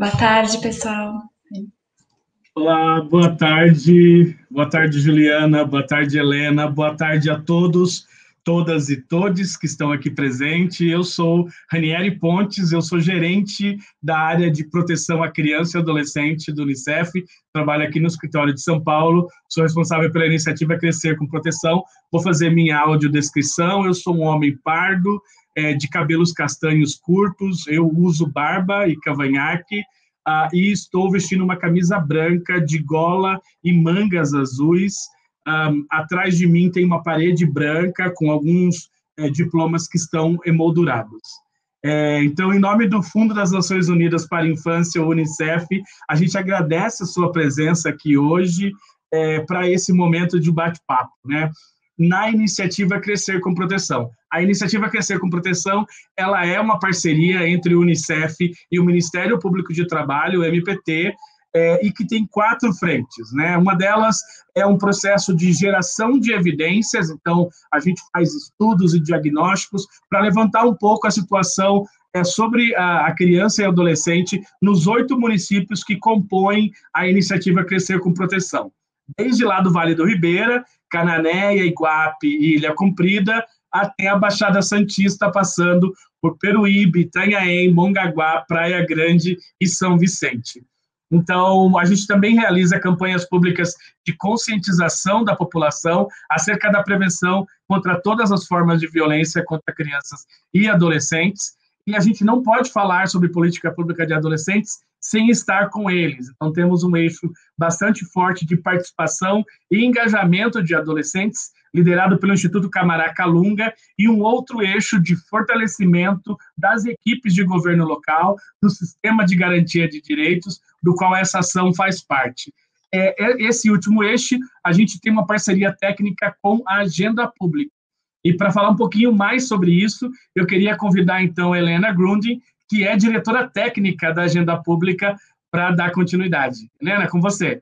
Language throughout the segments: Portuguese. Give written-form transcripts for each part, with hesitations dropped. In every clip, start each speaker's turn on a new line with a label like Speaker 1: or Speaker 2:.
Speaker 1: Boa tarde, pessoal.
Speaker 2: Olá, boa tarde, Juliana, boa tarde, Helena, boa tarde a todos, todas e todes que estão aqui presentes. Eu sou Ranieri Pontes, eu sou gerente da área de proteção à criança e adolescente do Unicef, trabalho aqui no escritório de São Paulo, sou responsável pela iniciativa Crescer com Proteção. Vou fazer minha audiodescrição. Eu sou um homem pardo, de cabelos castanhos curtos, eu uso barba e cavanhaque, e estou vestindo uma camisa branca de gola e mangas azuis. Atrás de mim tem uma parede branca com alguns diplomas que estão emoldurados. Então, em nome do Fundo das Nações Unidas para a Infância, o Unicef, a gente agradece a sua presença aqui hoje para esse momento de bate-papo, né? Na iniciativa Crescer com Proteção. A iniciativa Crescer com Proteção, ela é uma parceria entre o Unicef e o Ministério Público de Trabalho, o MPT, e que tem 4 frentes, né? Uma delas é um processo de geração de evidências, então a gente faz estudos e diagnósticos para levantar um pouco a situação sobre a criança e adolescente nos 8 municípios que compõem a iniciativa Crescer com Proteção. Desde lá do Vale do Ribeira, Cananéia, Iguape e Ilha Comprida, até a Baixada Santista, passando por Peruíbe, Itanhaém, Mongaguá, Praia Grande e São Vicente. Então, a gente também realiza campanhas públicas de conscientização da população acerca da prevenção contra todas as formas de violência contra crianças e adolescentes. E a gente não pode falar sobre política pública de adolescentes sem estar com eles. Então, temos um eixo bastante forte de participação e engajamento de adolescentes, liderado pelo Instituto Camará Calunga, e um outro eixo de fortalecimento das equipes de governo local, do sistema de garantia de direitos, do qual essa ação faz parte. Esse último eixo, a gente tem uma parceria técnica com a Agenda Pública. E para falar um pouquinho mais sobre isso, eu queria convidar, então, a Helena Grundy, que é diretora técnica da Agenda Pública, para dar continuidade. Helena, com você.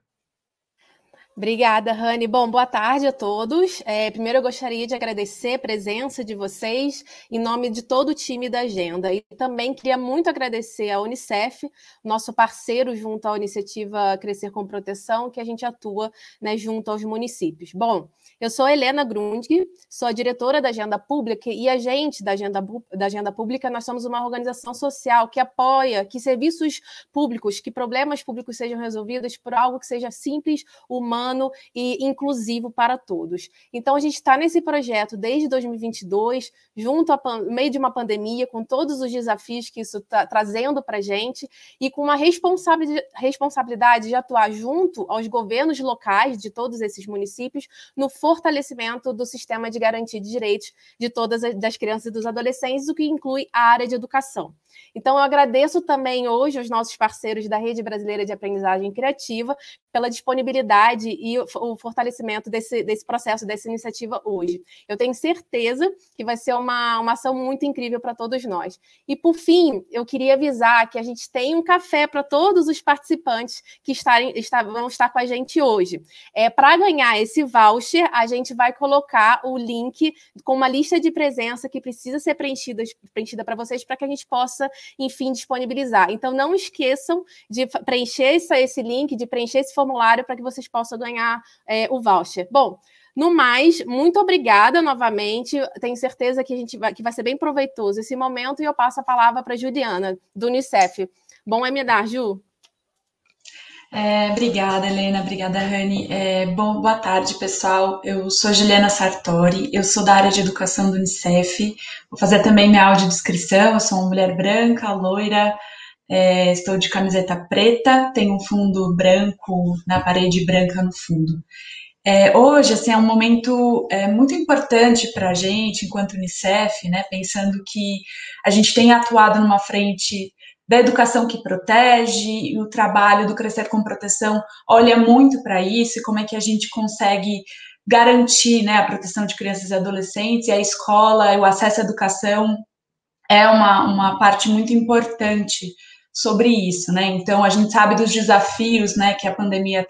Speaker 3: Obrigada, Rani. Bom, boa tarde a todos. Primeiro, eu gostaria de agradecer a presença de vocês em nome de todo o time da Agenda. E também queria muito agradecer à Unicef, nosso parceiro junto à iniciativa Crescer com Proteção, que a gente atua, né, junto aos municípios. Bom, eu sou Helena Grundy, sou a diretora da Agenda Pública, e a gente da Agenda Pública, nós somos uma organização social que apoia que serviços públicos, que problemas públicos sejam resolvidos por algo que seja simples, humano e inclusivo para todos. Então, a gente está nesse projeto desde 2022, no meio de uma pandemia, com todos os desafios que isso está trazendo para a gente, e com uma responsabilidade de atuar junto aos governos locais de todos esses municípios no fortalecimento do sistema de garantia de direitos de todas as crianças e dos adolescentes, o que inclui a área de educação. Então, eu agradeço também hoje aos nossos parceiros da Rede Brasileira de Aprendizagem Criativa pela disponibilidade e o fortalecimento desse processo, dessa iniciativa hoje. Eu tenho certeza que vai ser uma ação muito incrível para todos nós. E, por fim, eu queria avisar que a gente tem um café para todos os participantes que vão estar com a gente hoje. Para ganhar esse voucher, a gente vai colocar o link com uma lista de presença que precisa ser preenchida para vocês, para que a gente possa, enfim, disponibilizar. Então, não esqueçam de preencher esse link, de preencher esse formulário para que vocês possam ganhar o voucher. Bom, no mais, muito obrigada novamente. Tenho certeza que que vai ser bem proveitoso esse momento, e eu passo a palavra para a Juliana, do Unicef. Bom Emidar, Ju.
Speaker 1: Obrigada, Helena. Obrigada, Rani. Boa tarde, pessoal. Eu sou Juliana Sartori, eu sou da área de educação do Unicef. Vou fazer também minha audiodescrição. Eu sou uma mulher branca, loira, estou de camiseta preta, tenho um fundo branco na parede, branca no fundo. Hoje, assim, é um momento muito importante para a gente, enquanto Unicef, né, pensando que a gente tem atuado numa frente da educação que protege, e o trabalho do Crescer com Proteção olha muito para isso, e como é que a gente consegue garantir, né, a proteção de crianças e adolescentes, e a escola, e o acesso à educação é uma parte muito importante sobre isso, né? Então, a gente sabe dos desafios, né, que a pandemia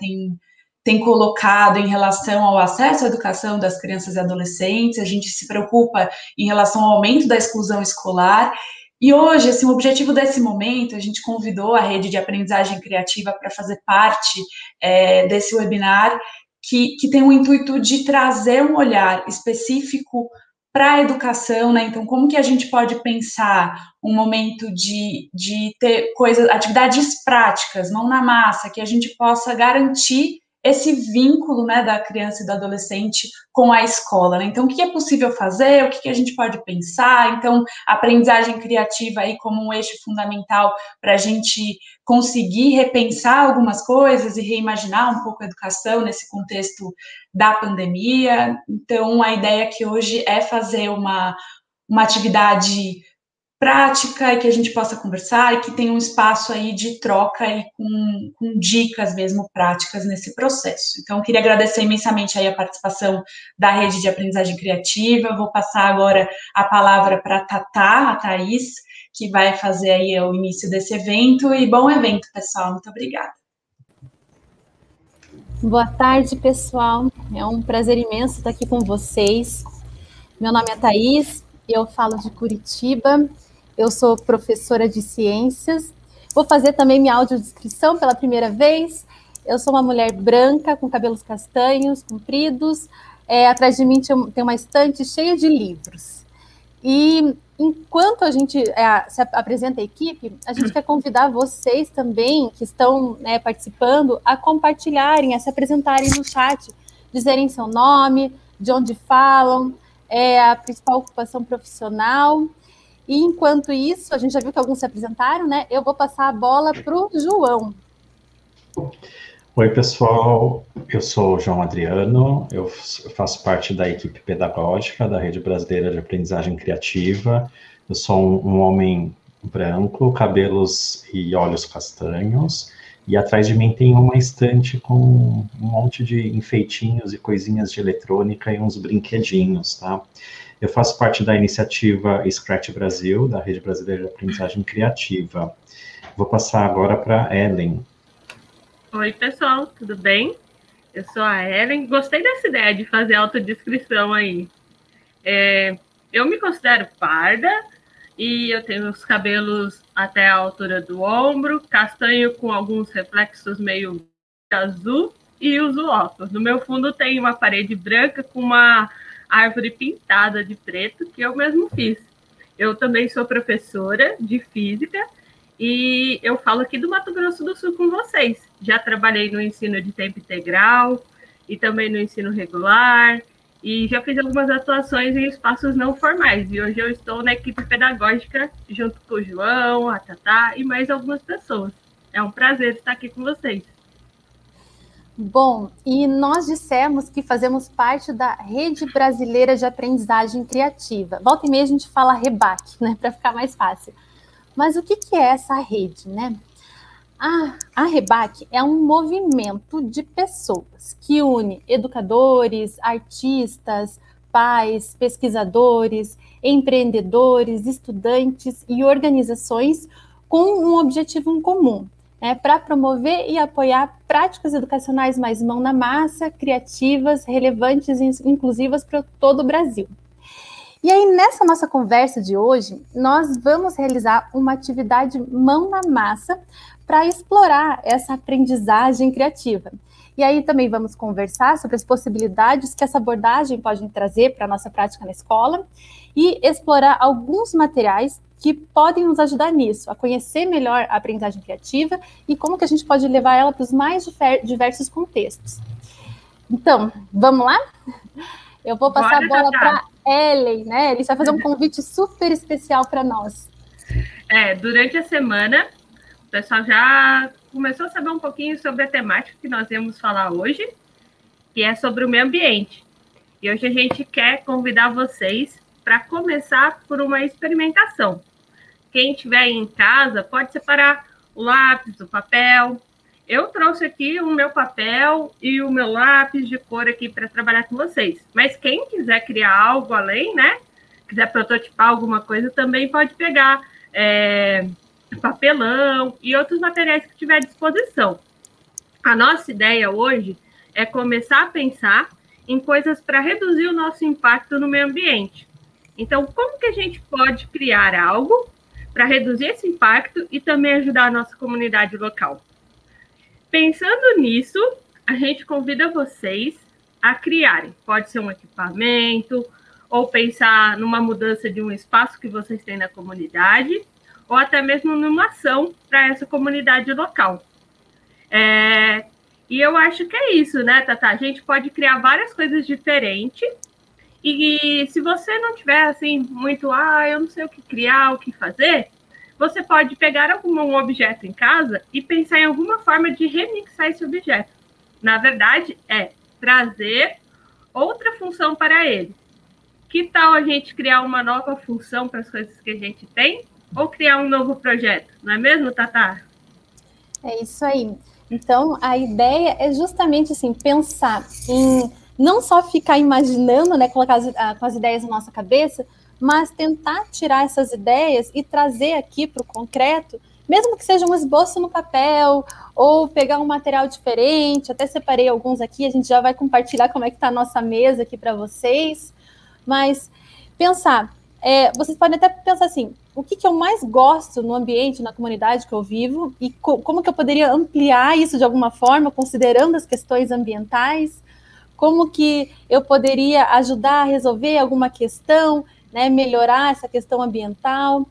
Speaker 1: tem colocado em relação ao acesso à educação das crianças e adolescentes. A gente se preocupa em relação ao aumento da exclusão escolar, E hoje, assim, o objetivo desse momento, a gente convidou a rede de aprendizagem criativa para fazer parte desse webinar, que tem o intuito de trazer um olhar específico para a educação, né? Então, como que a gente pode pensar um momento de ter atividades práticas, mão na massa, que a gente possa garantir esse vínculo, né, da criança e do adolescente com a escola, né? Então, o que é possível fazer, o que a gente pode pensar? Então, a aprendizagem criativa aí como um eixo fundamental para a gente conseguir repensar algumas coisas e reimaginar um pouco a educação nesse contexto da pandemia. Então, a ideia aqui hoje é fazer uma atividade prática e que a gente possa conversar e que tenha um espaço aí de troca e com dicas mesmo práticas nesse processo. Então, queria agradecer imensamente aí a participação da Rede de Aprendizagem Criativa. Vou passar agora a palavra para a Thaís, que vai fazer aí o início desse evento. E bom evento, pessoal. Muito obrigada.
Speaker 4: Boa tarde, pessoal. É um prazer imenso estar aqui com vocês. Meu nome é Thaís, eu falo de Curitiba, eu sou professora de ciências. Vou fazer também minha audiodescrição pela primeira vez. Eu sou uma mulher branca, com cabelos castanhos, compridos. Atrás de mim tem uma estante cheia de livros. E enquanto a gente se apresenta a equipe, a gente quer convidar vocês também, que estão participando, a compartilharem, a se apresentarem no chat, dizerem seu nome, de onde falam, a principal ocupação profissional. E enquanto isso, a gente já viu que alguns se apresentaram, né? Eu vou passar a bola para o João.
Speaker 5: Oi, pessoal. Eu sou o João Adriano, eu faço parte da equipe pedagógica da Rede Brasileira de Aprendizagem Criativa. Eu sou um homem branco, cabelos e olhos castanhos, e atrás de mim tem uma estante com um monte de enfeitinhos e coisinhas de eletrônica e uns brinquedinhos, tá? Eu faço parte da iniciativa Scratch Brasil, da Rede Brasileira de Aprendizagem Criativa. Vou passar agora para a Ellen.
Speaker 6: Oi, pessoal, tudo bem? Eu sou a Ellen. Gostei dessa ideia de fazer autodescrição aí. Eu me considero parda e eu tenho os cabelos até a altura do ombro, castanho com alguns reflexos meio azul e uso óculos. No meu fundo tem uma parede branca com uma árvore pintada de preto que eu mesmo fiz. Eu também sou professora de física e eu falo aqui do Mato Grosso do Sul com vocês. Já trabalhei no ensino de tempo integral e também no ensino regular e já fiz algumas atuações em espaços não formais. E hoje eu estou na equipe pedagógica junto com o João, a Tatá e mais algumas pessoas. É um prazer estar aqui com vocês.
Speaker 4: Bom, e nós dissemos que fazemos parte da Rede Brasileira de Aprendizagem Criativa. Volta e meia a gente fala REBAC, né, para ficar mais fácil. Mas o que é essa rede, né? A REBAC é um movimento de pessoas que une educadores, artistas, pais, pesquisadores, empreendedores, estudantes e organizações com um objetivo em comum, para promover e apoiar práticas educacionais mais mão na massa, criativas, relevantes e inclusivas para todo o Brasil. E aí, nessa nossa conversa de hoje, nós vamos realizar uma atividade mão na massa para explorar essa aprendizagem criativa. E aí também vamos conversar sobre as possibilidades que essa abordagem pode trazer para a nossa prática na escola e explorar alguns materiais que podem nos ajudar nisso, a conhecer melhor a aprendizagem criativa e como que a gente pode levar ela para os mais diversos contextos. Então, vamos lá? Eu vou passar a bola para Ellen, né? Ele vai fazer um convite super especial para nós.
Speaker 6: Durante a semana, o pessoal já começou a saber um pouquinho sobre a temática que nós íamos falar hoje, que é sobre o meio ambiente. E hoje a gente quer convidar vocês para começar por uma experimentação. Quem estiver aí em casa pode separar o lápis, o papel. Eu trouxe aqui o meu papel e o meu lápis de cor aqui para trabalhar com vocês. Mas quem quiser criar algo além, né? Quiser prototipar alguma coisa, também pode pegar papelão e outros materiais que tiver à disposição. A nossa ideia hoje é começar a pensar em coisas para reduzir o nosso impacto no meio ambiente. Então, como que a gente pode criar algo para reduzir esse impacto e também ajudar a nossa comunidade local. Pensando nisso, a gente convida vocês a criarem. Pode ser um equipamento, ou pensar numa mudança de um espaço que vocês têm na comunidade, ou até mesmo numa ação para essa comunidade local. E eu acho que é isso, né, Tata? A gente pode criar várias coisas diferentes, e se você não tiver, assim, muito, eu não sei o que criar, o que fazer, você pode pegar algum objeto em casa e pensar em alguma forma de remixar esse objeto. Na verdade, é trazer outra função para ele. Que tal a gente criar uma nova função para as coisas que a gente tem? Ou criar um novo projeto? Não é mesmo, Tata?
Speaker 4: É isso aí. Então, a ideia é justamente assim, pensar em não só ficar imaginando, né, colocar com as ideias na nossa cabeça, mas tentar tirar essas ideias e trazer aqui para o concreto, mesmo que seja um esboço no papel, ou pegar um material diferente. Até separei alguns aqui, a gente já vai compartilhar como é que está a nossa mesa aqui para vocês. Mas pensar, vocês podem até pensar assim, o que eu mais gosto no ambiente, na comunidade que eu vivo, e como que eu poderia ampliar isso de alguma forma, considerando as questões ambientais, como que eu poderia ajudar a resolver alguma questão, né, melhorar essa questão ambiental.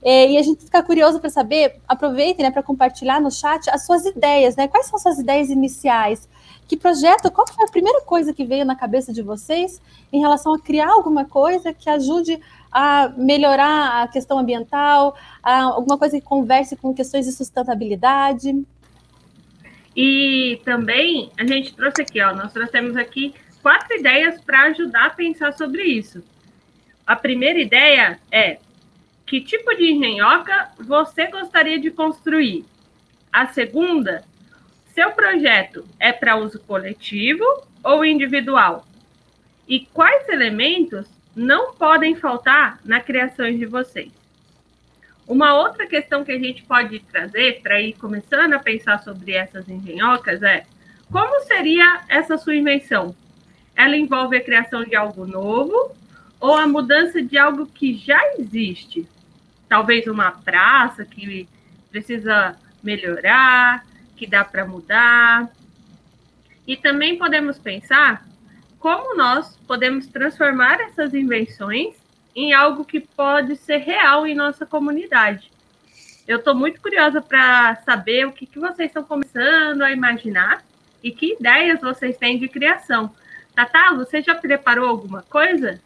Speaker 4: E a gente fica curioso para saber, aproveitem, né, para compartilhar no chat as suas ideias, né? Quais são as suas ideias iniciais? Que projeto, qual foi a primeira coisa que veio na cabeça de vocês em relação a criar alguma coisa que ajude a melhorar a questão ambiental, alguma coisa que converse com questões de sustentabilidade?
Speaker 6: E também a gente trouxe aqui, nós trouxemos aqui 4 ideias para ajudar a pensar sobre isso. A primeira ideia é: que tipo de engenhoca você gostaria de construir? A segunda: seu projeto é para uso coletivo ou individual? E quais elementos não podem faltar na criação de vocês? Uma outra questão que a gente pode trazer para ir começando a pensar sobre essas engenhocas é: como seria essa sua invenção? Ela envolve a criação de algo novo ou a mudança de algo que já existe? Talvez uma praça que precisa melhorar, que dá para mudar. E também podemos pensar como nós podemos transformar essas invenções em algo que pode ser real em nossa comunidade. Eu estou muito curiosa para saber o que vocês estão começando a imaginar e que ideias vocês têm de criação. Tata, você já preparou alguma coisa?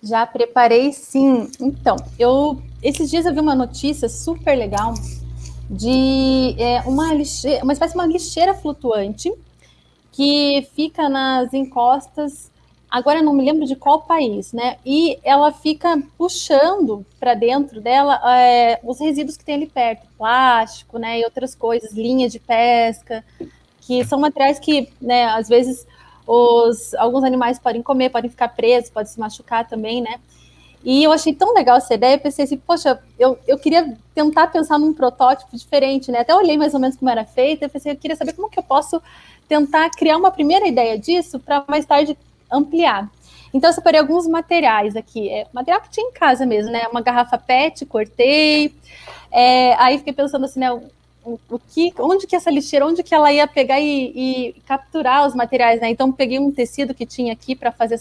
Speaker 4: Já preparei, sim. Então, esses dias eu vi uma notícia super legal de uma espécie de uma lixeira flutuante que fica nas encostas, agora eu não me lembro de qual país, né? E ela fica puxando para dentro dela os resíduos que tem ali perto, plástico, né, e outras coisas, linha de pesca, que são materiais que, né, às vezes alguns animais podem comer, podem ficar presos, podem se machucar também, né? E eu achei tão legal essa ideia, eu pensei assim, poxa, eu queria tentar pensar num protótipo diferente, né? Até olhei mais ou menos como era feito, eu pensei, eu queria saber como que eu posso tentar criar uma primeira ideia disso para mais tarde ampliar. Então, eu separei alguns materiais aqui, material que tinha em casa mesmo, né? Uma garrafa PET, cortei, aí fiquei pensando assim, né? Onde que essa lixeira, onde que ela ia pegar e capturar os materiais, né? Então, peguei um tecido que tinha aqui para fazer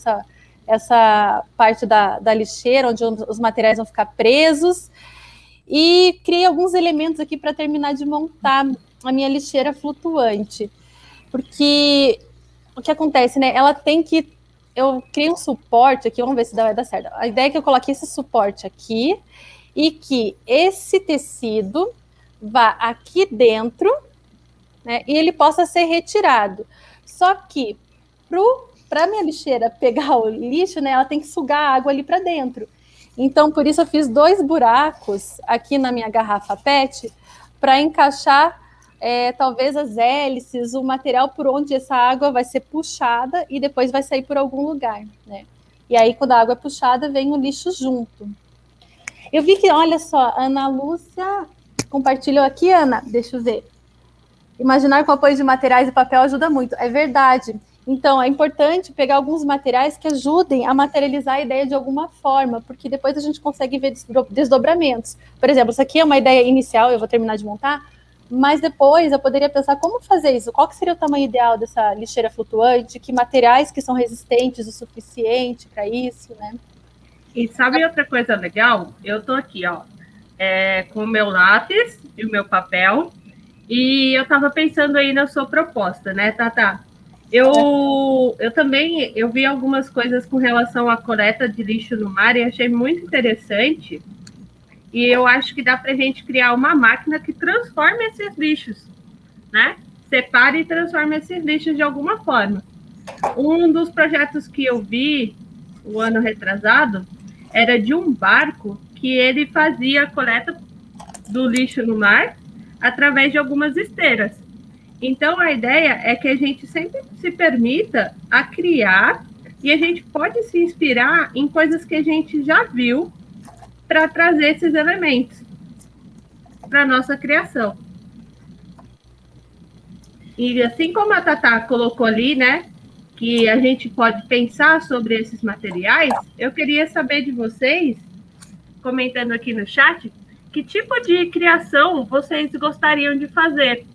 Speaker 4: essa parte da lixeira, onde os materiais vão ficar presos, e criei alguns elementos aqui para terminar de montar a minha lixeira flutuante, porque o que acontece, né, eu criei um suporte aqui, vamos ver se vai dar certo, a ideia é que eu coloquei esse suporte aqui, e que esse tecido vá aqui dentro, né, e ele possa ser retirado, só que para a minha lixeira pegar o lixo, né, ela tem que sugar a água ali para dentro. Então, por isso eu fiz 2 buracos aqui na minha garrafa PET para encaixar talvez as hélices, o material por onde essa água vai ser puxada e depois vai sair por algum lugar, né? E aí, quando a água é puxada, vem o lixo junto. Eu vi que, olha só, Ana Lúcia compartilhou aqui, Ana, deixa eu ver. Imaginar com apoio de materiais e papel ajuda muito. É verdade. Então, é importante pegar alguns materiais que ajudem a materializar a ideia de alguma forma, porque depois a gente consegue ver desdobramentos. Por exemplo, isso aqui é uma ideia inicial, eu vou terminar de montar, mas depois eu poderia pensar como fazer isso, qual que seria o tamanho ideal dessa lixeira flutuante, que materiais que são resistentes o suficiente para isso, né?
Speaker 6: E sabe outra coisa legal? Eu tô aqui, ó, com o meu lápis e o meu papel, e eu tava pensando aí na sua proposta, né, Tata? Eu também vi algumas coisas com relação à coleta de lixo no mar e achei muito interessante. E eu acho que dá para a gente criar uma máquina que transforme esses lixos, né? Separe e transforme esses lixos de alguma forma. Um dos projetos que eu vi o ano retrasado era de um barco que ele fazia a coleta do lixo no mar através de algumas esteiras. Então, a ideia é que a gente sempre se permita a criar e a gente pode se inspirar em coisas que a gente já viu para trazer esses elementos para a nossa criação. E assim como a Tata colocou ali, né, que a gente pode pensar sobre esses materiais, eu queria saber de vocês, comentando aqui no chat, que tipo de criação vocês gostariam de fazer.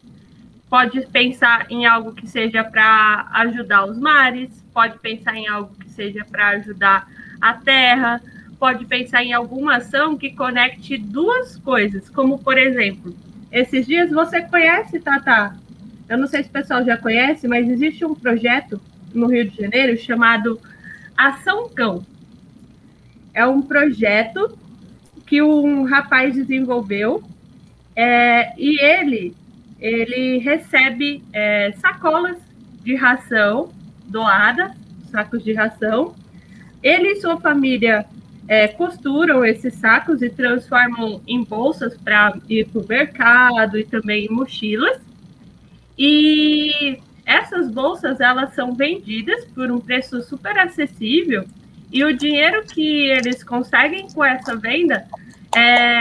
Speaker 6: Pode pensar em algo que seja para ajudar os mares, pode pensar em algo que seja para ajudar a terra, pode pensar em alguma ação que conecte duas coisas, como, por exemplo, esses dias você conhece, Tata? Eu não sei se o pessoal já conhece, mas existe um projeto no Rio de Janeiro chamado Ação Cão. É um projeto que um rapaz desenvolveu e ele recebe sacolas de ração doada, sacos de ração. Ele e sua família costuram esses sacos e transformam em bolsas para ir para o mercado e também em mochilas. E essas bolsas, elas são vendidas por um preço super acessível e o dinheiro que eles conseguem com essa venda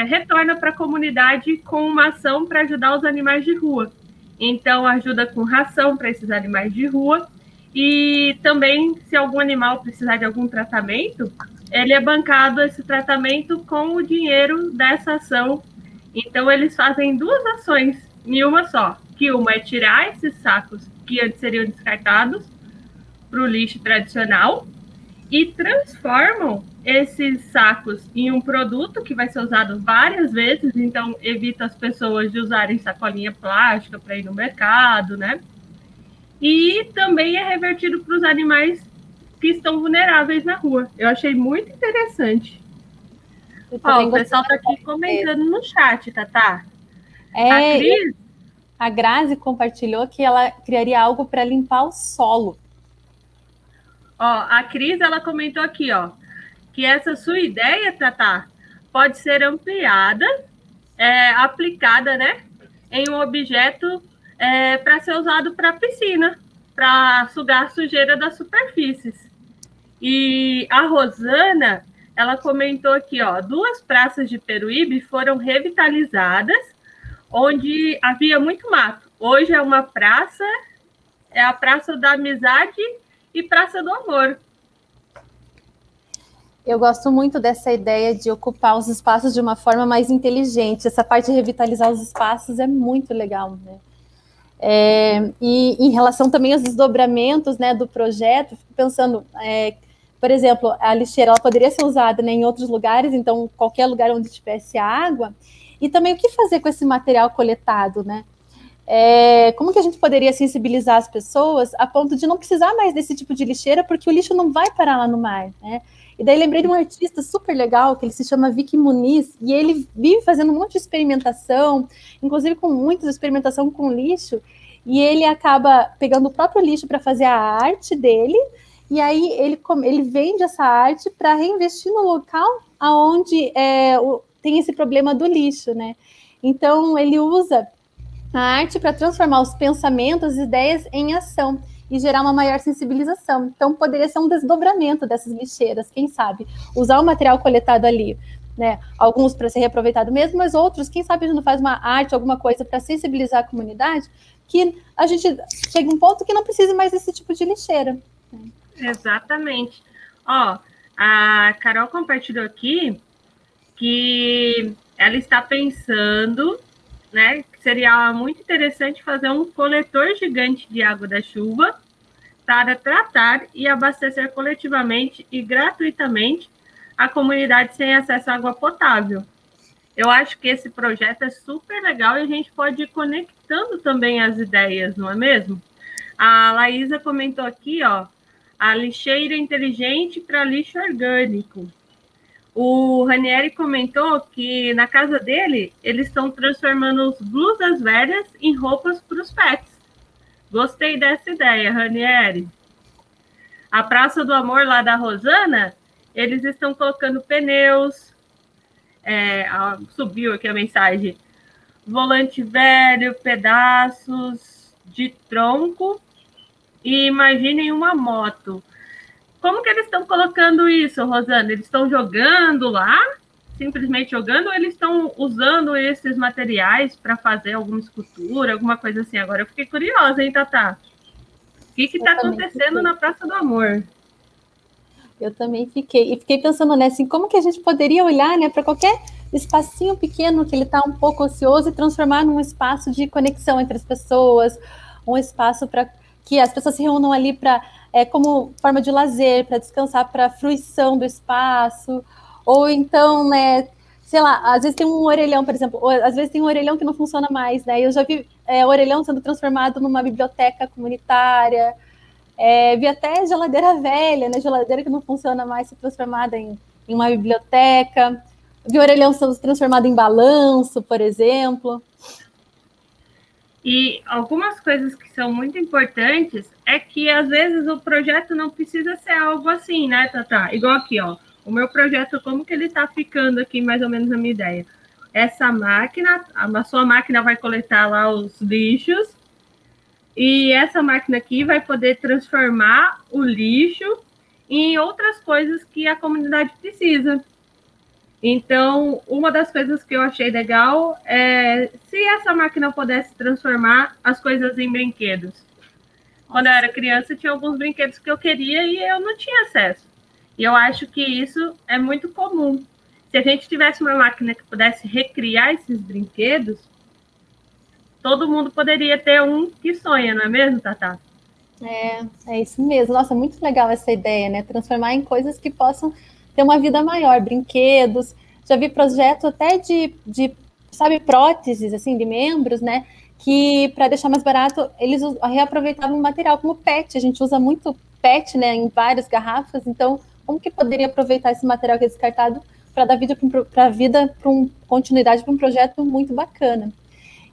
Speaker 6: retorna para a comunidade com uma ação para ajudar os animais de rua. Então, ajuda com ração para esses animais de rua e também, se algum animal precisar de algum tratamento, ele é bancado esse tratamento com o dinheiro dessa ação. Então, eles fazem duas ações em uma só, que uma é tirar esses sacos que antes seriam descartados para o lixo tradicional e transformam esses sacos em um produto que vai ser usado várias vezes, então evita as pessoas de usarem sacolinha plástica para ir no mercado, né? E também é revertido para os animais que estão vulneráveis na rua. Eu achei muito interessante. Ó, o pessoal está aqui comentando no chat, Tata.
Speaker 4: A Grazi compartilhou que ela criaria algo para limpar o solo.
Speaker 6: Ó, a Cris, ela comentou aqui, ó, que essa sua ideia, Tata, pode ser ampliada, aplicada, né, em um objeto para ser usado para piscina, para sugar a sujeira das superfícies. E a Rosana, ela comentou aqui, ó, 2 praças de Peruíbe foram revitalizadas, onde havia muito mato. Hoje é uma praça, é a Praça da Amizade e Praça do Amor.
Speaker 4: Eu gosto muito dessa ideia de ocupar os espaços de uma forma mais inteligente. Essa parte de revitalizar os espaços é muito legal, né? E em relação também aos desdobramentos, né, do projeto, fico pensando, por exemplo, a lixeira ela poderia ser usada, né, em outros lugares, então qualquer lugar onde tivesse água, e também o que fazer com esse material coletado, né? Como que a gente poderia sensibilizar as pessoas a ponto de não precisar mais desse tipo de lixeira, porque o lixo não vai parar lá no mar, né? E daí lembrei de um artista super legal, que ele se chama Vicky Muniz, e ele vive fazendo um monte de experimentação, inclusive com muita experimentação com lixo, e ele acaba pegando o próprio lixo para fazer a arte dele, e aí ele vende essa arte para reinvestir no local onde tem esse problema do lixo, né? Então, ele usa a arte para transformar os pensamentos e ideias em ação e gerar uma maior sensibilização. Então, poderia ser um desdobramento dessas lixeiras, quem sabe? Usar o material coletado ali, né? Alguns para ser reaproveitado mesmo, mas outros, quem sabe a gente não faz uma arte, alguma coisa para sensibilizar a comunidade, que a gente chegue a um ponto que não precise mais desse tipo de lixeira.
Speaker 6: Exatamente. Ó, a Carol compartilhou aqui que ela está pensando, né, que seria muito interessante fazer um coletor gigante de água da chuva para tratar e abastecer coletivamente e gratuitamente a comunidade sem acesso à água potável. Eu acho que esse projeto é super legal e a gente pode ir conectando também as ideias, não é mesmo? A Laísa comentou aqui, ó, a lixeira inteligente para lixo orgânico. O Ranieri comentou que na casa dele, eles estão transformando as blusas velhas em roupas para os pets. Gostei dessa ideia, Ranieri. A Praça do Amor, lá da Rosana, eles estão colocando pneus, subiu aqui a mensagem, volante velho, pedaços de tronco e imaginem uma moto. Como que eles estão colocando isso, Rosana? Eles estão jogando lá, simplesmente jogando, ou eles estão usando esses materiais para fazer alguma escultura, alguma coisa assim? Agora eu fiquei curiosa, hein, Tatá? O que está acontecendo na Praça do Amor?
Speaker 4: Eu também fiquei. E fiquei pensando, né, assim, como que a gente poderia olhar, né, para qualquer espacinho pequeno que ele está um pouco ocioso e transformar num espaço de conexão entre as pessoas, um espaço para que as pessoas se reúnam ali para como forma de lazer, para descansar, para fruição do espaço, ou então, né, sei lá, às vezes tem um orelhão, por exemplo, ou, às vezes tem um orelhão que não funciona mais, né, eu já vi orelhão sendo transformado numa biblioteca comunitária, vi até geladeira velha, né, geladeira que não funciona mais, se transformada em uma biblioteca, vi orelhão sendo transformado em balanço, por exemplo.
Speaker 6: E algumas coisas que são muito importantes é que, às vezes, o projeto não precisa ser algo assim, né, Tatá? Igual aqui, ó, o meu projeto, como que ele tá ficando aqui, mais ou menos a minha ideia? Essa máquina, a sua máquina vai coletar lá os lixos, e essa máquina aqui vai poder transformar o lixo em outras coisas que a comunidade precisa. Então, uma das coisas que eu achei legal é se essa máquina pudesse transformar as coisas em brinquedos. Quando eu era criança, tinha alguns brinquedos que eu queria e eu não tinha acesso. E eu acho que isso é muito comum. Se a gente tivesse uma máquina que pudesse recriar esses brinquedos, todo mundo poderia ter um que sonha, não é mesmo, Tatá?
Speaker 4: É isso mesmo. Nossa, muito legal essa ideia, né? Transformar em coisas que possam ter uma vida maior, brinquedos. Já vi projeto até de sabe, próteses, assim, de membros, né? Que, para deixar mais barato, eles reaproveitavam o material como PET. A gente usa muito PET, né, em várias garrafas. Então, como que poderia aproveitar esse material que é descartado para dar vida para continuidade para um projeto muito bacana?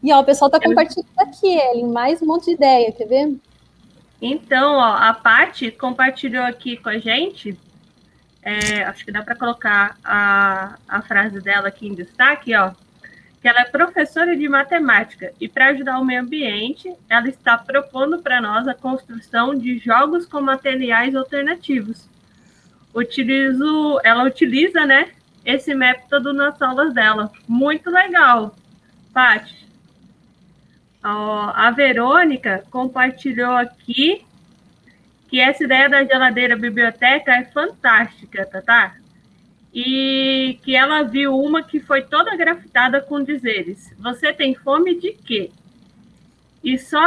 Speaker 4: E, ó, o pessoal está compartilhando aqui, Ellen, mais um monte de ideia, quer ver?
Speaker 6: Então, ó, a Paty compartilhou aqui com a gente, acho que dá para colocar a frase dela aqui em destaque, ó, que ela é professora de matemática e, para ajudar o meio ambiente, ela está propondo para nós a construção de jogos com materiais alternativos. Ela utiliza, né, esse método nas aulas dela. Muito legal, Paty. A Verônica compartilhou aqui que essa ideia da geladeira biblioteca é fantástica, tá? E que ela viu uma que foi toda grafitada com dizeres: você tem fome de quê? E é só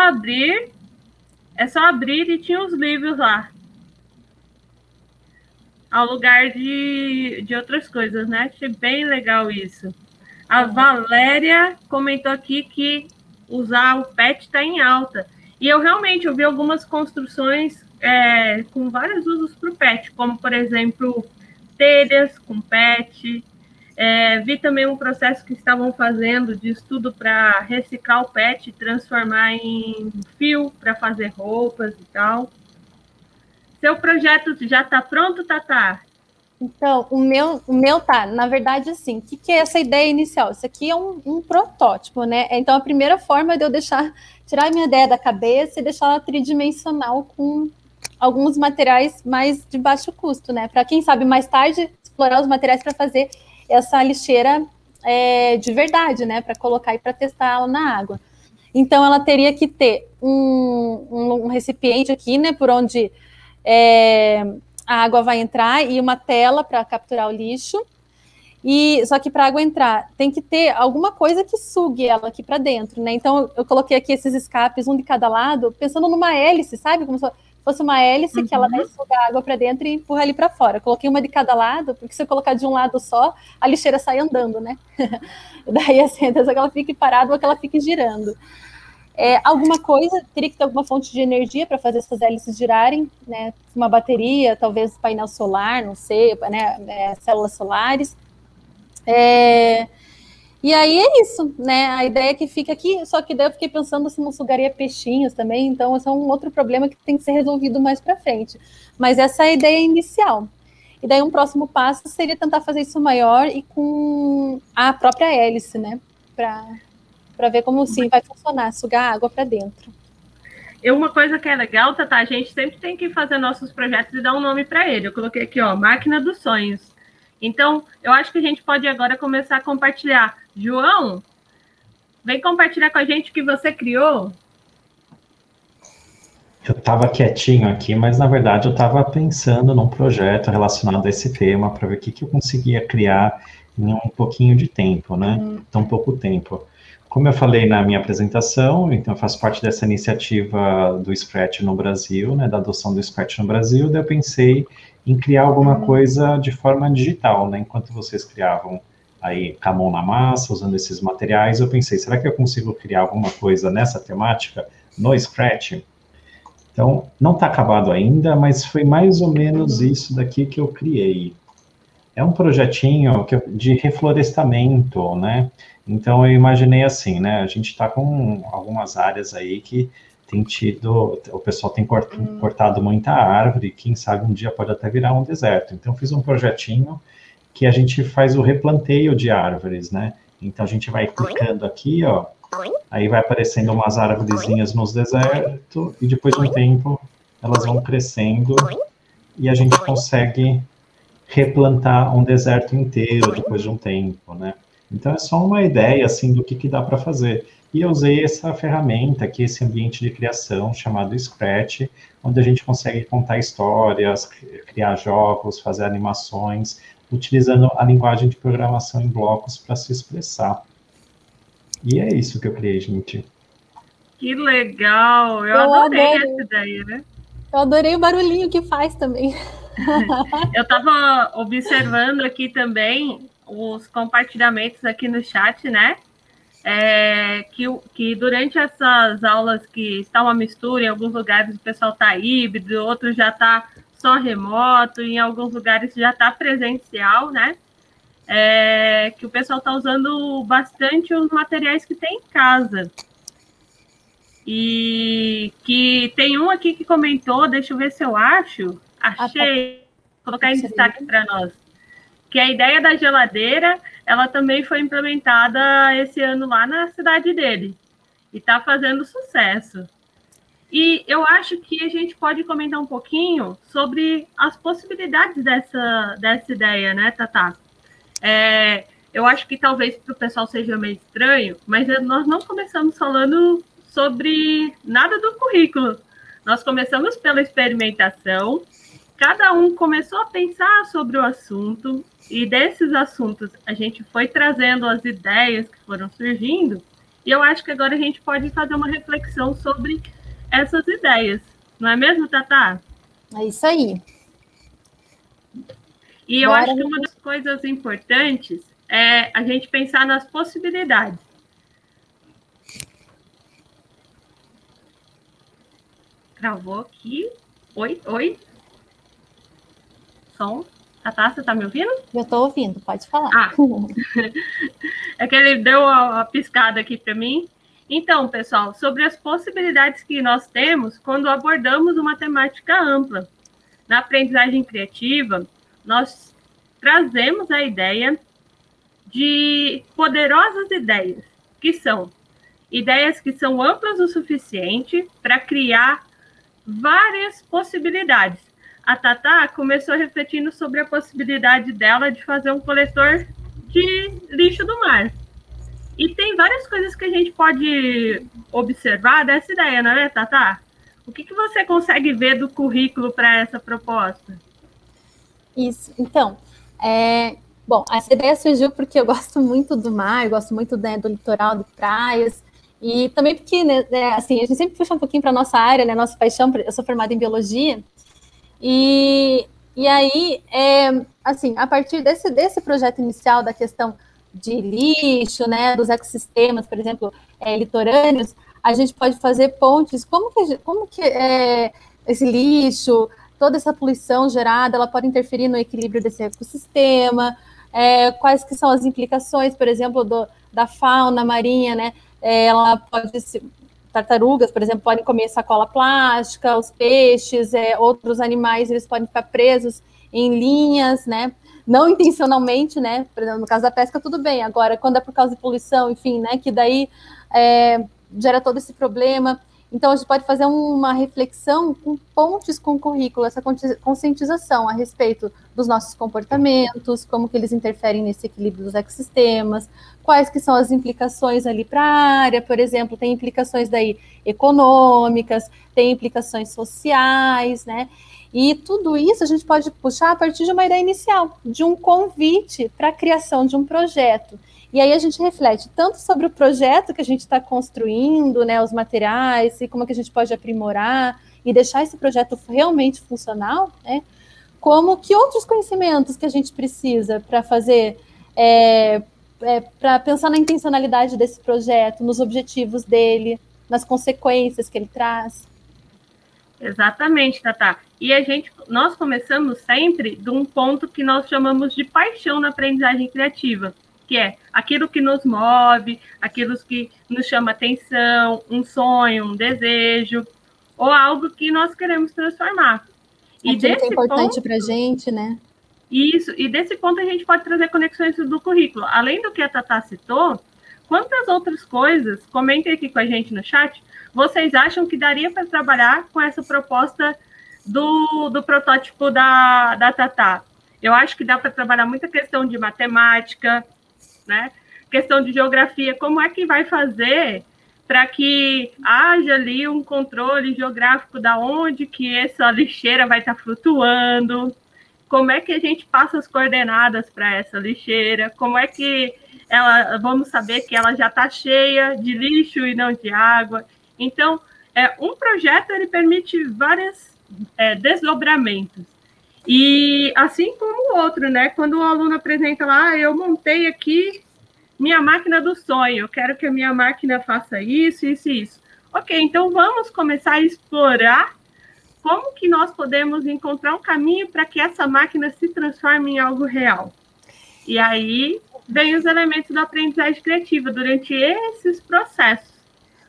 Speaker 6: abrir e tinha os livros lá. Ao lugar de outras coisas, né? Achei bem legal isso. A Valéria comentou aqui que usar o PET está em alta. E eu realmente vi algumas construções com vários usos para o PET, como, por exemplo, telhas com PET. Vi também um processo que estavam fazendo de estudo para reciclar o PET e transformar em fio para fazer roupas e tal. Seu projeto já está pronto, Tatá?
Speaker 4: Então, o meu tá, na verdade, assim, o que é essa ideia inicial? Isso aqui é um protótipo, né? Então, a primeira forma é de eu tirar a minha ideia da cabeça e deixar ela tridimensional com alguns materiais mais de baixo custo, né? Para quem sabe, mais tarde, explorar os materiais para fazer essa lixeira de verdade, né? Para colocar e para testar ela na água. Então, ela teria que ter um recipiente aqui, né, por onde a água vai entrar e uma tela para capturar o lixo. E só que para a água entrar, tem que ter alguma coisa que sugue ela aqui para dentro, né? Então, eu coloquei aqui esses escapes, um de cada lado, pensando numa hélice, sabe? Como se fosse uma hélice que ela vai sugar a água para dentro e empurra ali para fora. Eu coloquei uma de cada lado, porque se eu colocar de um lado só, a lixeira sai andando, né? Daí, assim, então, que ela fique parada ou que ela fique girando. Alguma coisa, teria que ter alguma fonte de energia para fazer essas hélices girarem, né? Uma bateria, talvez painel solar, não sei, né? Células solares. E aí é isso, né? A ideia é que fica aqui, só que daí eu fiquei pensando se não sugaria peixinhos também, então esse é um outro problema que tem que ser resolvido mais para frente. Mas essa é a ideia inicial. E daí um próximo passo seria tentar fazer isso maior e com a própria hélice, né? Para ver como sim vai funcionar, sugar água para dentro.
Speaker 6: E uma coisa que é legal, Tata, a gente sempre tem que fazer nossos projetos e dar um nome para ele. Eu coloquei aqui, ó, Máquina dos Sonhos. Então, eu acho que a gente pode agora começar a compartilhar. João, vem compartilhar com a gente o que você criou.
Speaker 5: Eu estava quietinho aqui, mas na verdade eu estava pensando num projeto relacionado a esse tema para ver o que eu conseguia criar em um pouquinho de tempo, né? Tão pouco tempo. Como eu falei na minha apresentação, então eu faço parte dessa iniciativa do Scratch no Brasil, né, da adoção do Scratch no Brasil, daí eu pensei em criar alguma coisa de forma digital, né, enquanto vocês criavam aí com a mão na massa, usando esses materiais, eu pensei, será que eu consigo criar alguma coisa nessa temática no Scratch? Então, não está acabado ainda, mas foi mais ou menos isso daqui que eu criei. É um projetinho de reflorestamento, né? Então, eu imaginei assim, né? A gente está com algumas áreas aí que tem tido, o pessoal tem cortado muita árvore, quem sabe um dia pode até virar um deserto. Então, eu fiz um projetinho que a gente faz o replanteio de árvores, né? Então, a gente vai clicando aqui, ó, aí vai aparecendo umas árvorezinhas nos desertos, e depois de um tempo, elas vão crescendo, e a gente consegue replantar um deserto inteiro depois de um tempo, né? Então, é só uma ideia, assim, do que dá para fazer. E eu usei essa ferramenta aqui, esse ambiente de criação chamado Scratch, onde a gente consegue contar histórias, criar jogos, fazer animações, utilizando a linguagem de programação em blocos para se expressar. E é isso que eu criei, gente.
Speaker 6: Que legal! Eu adorei essa ideia, né?
Speaker 4: Eu adorei o barulhinho que faz também.
Speaker 6: Eu estava observando aqui também os compartilhamentos aqui no chat, né? Que durante essas aulas que está uma mistura, em alguns lugares o pessoal está híbrido, outros já está só remoto, em alguns lugares já está presencial, né? Que o pessoal está usando bastante os materiais que tem em casa. E que tem um aqui que comentou, deixa eu ver se eu acho, achei, vou colocar em destaque para nós, que a ideia da geladeira, ela também foi implementada esse ano lá na cidade dele, e está fazendo sucesso. E eu acho que a gente pode comentar um pouquinho sobre as possibilidades dessa ideia, né, Tatá? Eu acho que talvez para o pessoal seja meio estranho, mas nós não começamos falando sobre nada do currículo. Nós começamos pela experimentação, cada um começou a pensar sobre o assunto, e desses assuntos a gente foi trazendo as ideias que foram surgindo, e eu acho que agora a gente pode fazer uma reflexão sobre essas ideias. Não é mesmo, Tatá?
Speaker 4: É isso aí.
Speaker 6: E eu acho que uma das coisas importantes é a gente pensar nas possibilidades. Gravou aqui. Oi. Som. Tatá, você está me ouvindo?
Speaker 4: Eu estou ouvindo, pode falar.
Speaker 6: É que ele deu a piscada aqui para mim. Então, pessoal, sobre as possibilidades que nós temos quando abordamos uma temática ampla. Na aprendizagem criativa, nós trazemos a ideia de poderosas ideias, que são ideias que são amplas o suficiente para criar várias possibilidades. A Tatá começou refletindo sobre a possibilidade dela de fazer um coletor de lixo do mar. E tem várias coisas que a gente pode observar dessa ideia, não é, Tatá? O que você consegue ver do currículo para essa proposta?
Speaker 4: Isso, então, bom, essa ideia surgiu porque eu gosto muito do mar, eu gosto muito, né, do litoral, de praias, e também porque, né, assim, a gente sempre puxa um pouquinho para a nossa área, né, nossa paixão. Eu sou formada em biologia, e aí, assim, a partir desse projeto inicial da questão de lixo, né, dos ecossistemas, por exemplo, litorâneos, a gente pode fazer pontes. Como que esse lixo, toda essa poluição gerada, ela pode interferir no equilíbrio desse ecossistema? Quais que são as implicações, por exemplo, da fauna marinha, né? Ela pode tartarugas, por exemplo, podem comer sacola plástica, os peixes, outros animais, eles podem ficar presos em linhas, né? Não intencionalmente, né? Por exemplo, no caso da pesca, tudo bem. Agora, quando é por causa de poluição, enfim, né? Que daí gera todo esse problema. Então, a gente pode fazer uma reflexão com pontes com o currículo, essa conscientização a respeito dos nossos comportamentos, como que eles interferem nesse equilíbrio dos ecossistemas, quais que são as implicações ali para a área, por exemplo, tem implicações daí econômicas, tem implicações sociais, né? E tudo isso a gente pode puxar a partir de uma ideia inicial, de um convite para a criação de um projeto. E aí a gente reflete tanto sobre o projeto que a gente está construindo, né, os materiais, e como que a gente pode aprimorar e deixar esse projeto realmente funcional, né, como que outros conhecimentos que a gente precisa para fazer, para pensar na intencionalidade desse projeto, nos objetivos dele, nas consequências que ele traz.
Speaker 6: Exatamente, Tatá. E nós começamos sempre de um ponto que nós chamamos de paixão na aprendizagem criativa, que é aquilo que nos move, aquilo que nos chama atenção, um sonho, um desejo, ou algo que nós queremos transformar.
Speaker 4: E desse que é importante para a gente, né?
Speaker 6: Isso, e desse ponto a gente pode trazer conexões do currículo. Além do que a Tatá citou, quantas outras coisas, comentem aqui com a gente no chat, vocês acham que daria para trabalhar com essa proposta do protótipo da Tatá? Eu acho que dá para trabalhar muita questão de matemática, né? Questão de geografia, como é que vai fazer para que haja ali um controle geográfico da onde que essa lixeira vai estar flutuando, como é que a gente passa as coordenadas para essa lixeira, como é que vamos saber que ela já está cheia de lixo e não de água. Então, um projeto ele permite vários desdobramentos. E assim como o outro, né? Quando o aluno apresenta lá, eu montei aqui minha máquina do sonho, eu quero que a minha máquina faça isso, isso e isso. Ok, então vamos começar a explorar como que nós podemos encontrar um caminho para que essa máquina se transforme em algo real. E aí vem os elementos da aprendizagem criativa durante esses processos.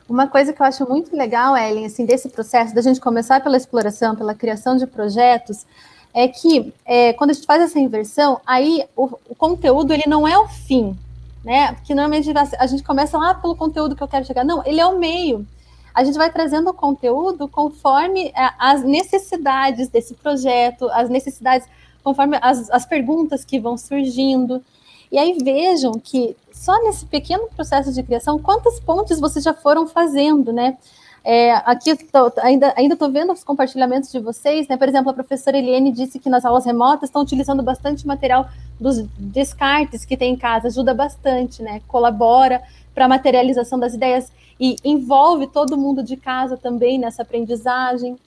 Speaker 4: Uma coisa que eu acho muito legal, Ellen, assim, desse processo, da gente começar pela exploração, pela criação de projetos, é que quando a gente faz essa inversão, aí o conteúdo ele não é o fim, né? Porque normalmente a gente começa lá pelo conteúdo que eu quero chegar. Não, ele é o meio. A gente vai trazendo o conteúdo conforme as necessidades desse projeto, as necessidades, conforme as perguntas que vão surgindo. E aí vejam que só nesse pequeno processo de criação, quantas pontes vocês já foram fazendo, né? Aqui ainda estou vendo os compartilhamentos de vocês, né? Por exemplo, a professora Eliane disse que nas aulas remotas estão utilizando bastante material dos descartes que tem em casa, ajuda bastante, né? Colabora para a materialização das ideias e envolve todo mundo de casa também nessa aprendizagem.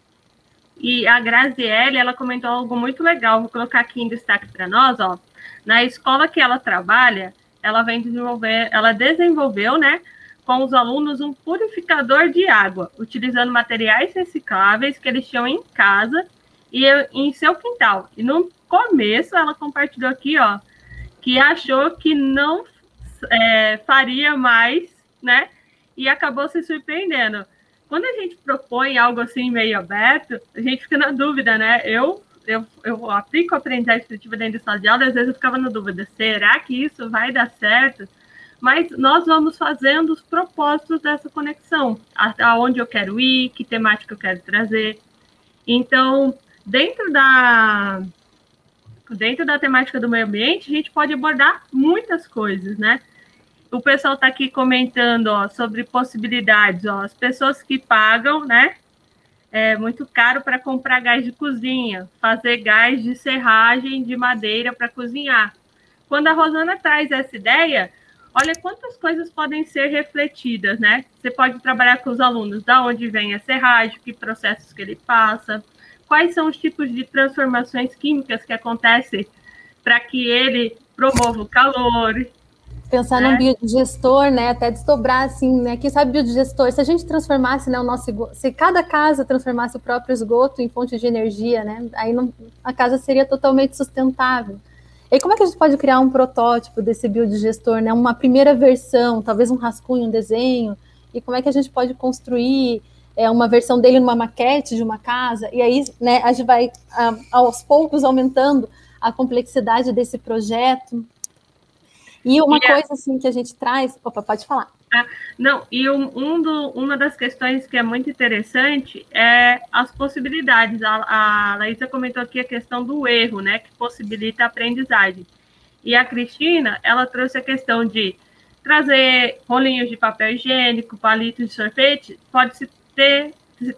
Speaker 6: E a Graziele, ela comentou algo muito legal, vou colocar aqui em destaque para nós, ó. Na escola que ela trabalha, ela desenvolveu, né, com os alunos um purificador de água, utilizando materiais recicláveis que eles tinham em casa e em seu quintal. E no começo ela compartilhou aqui, ó, que achou que não faria mais, né, e acabou se surpreendendo. Quando a gente propõe algo assim meio aberto, a gente fica na dúvida, né? Eu aplico a aprendizagem criativa dentro da sala de aula e às vezes eu ficava na dúvida, será que isso vai dar certo? Mas nós vamos fazendo os propósitos dessa conexão, aonde eu quero ir, que temática eu quero trazer. Então, dentro da temática do meio ambiente, a gente pode abordar muitas coisas, né? o pessoal está aqui comentando, ó, sobre possibilidades, ó, as pessoas que pagam, né? É muito caro para comprar gás de cozinha, fazer gás de serragem de madeira para cozinhar. Quando a Rosana traz essa ideia, olha quantas coisas podem ser refletidas, né? Você pode trabalhar com os alunos, da onde vem a serragem, que processos que ele passa, quais são os tipos de transformações químicas que acontecem para que ele promova o calor.
Speaker 4: Pensar num biodigestor, né? Até desdobrar, assim, né? Quem sabe biodigestor, se a gente transformasse, né, o nosso se cada casa transformasse o próprio esgoto em fonte de energia, né? Aí não, a casa seria totalmente sustentável. E como é que a gente pode criar um protótipo desse biodigestor, né? Uma primeira versão, talvez um rascunho, um desenho, e como é que a gente pode construir uma versão dele numa maquete de uma casa, e aí, né, a gente vai aos poucos aumentando a complexidade desse projeto. E uma coisa assim que a gente traz... Opa, pode falar.
Speaker 6: Não, e uma das questões que é muito interessante é as possibilidades. A Laísa comentou aqui a questão do erro, né, que possibilita a aprendizagem. E a Cristina, ela trouxe a questão de trazer rolinhos de papel higiênico, palitos de sorvete, pode se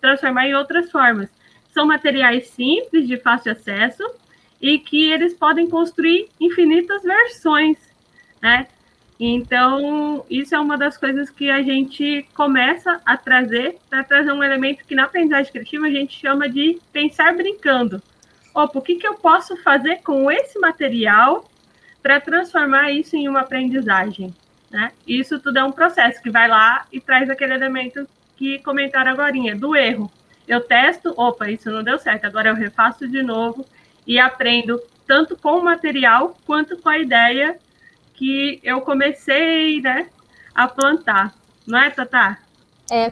Speaker 6: transformar em outras formas. São materiais simples, de fácil acesso, e que eles podem construir infinitas versões, né? Então, isso é uma das coisas que a gente começa a trazer, para trazer um elemento que na aprendizagem criativa a gente chama de pensar brincando. Opa, o que eu posso fazer com esse material para transformar isso em uma aprendizagem, né? Isso tudo é um processo que vai lá e traz aquele elemento que comentaram agorinha, do erro. Eu testo, opa, isso não deu certo, agora eu refaço de novo e aprendo tanto com o material quanto com a ideia que eu comecei, né, a plantar. Não é, Tatá?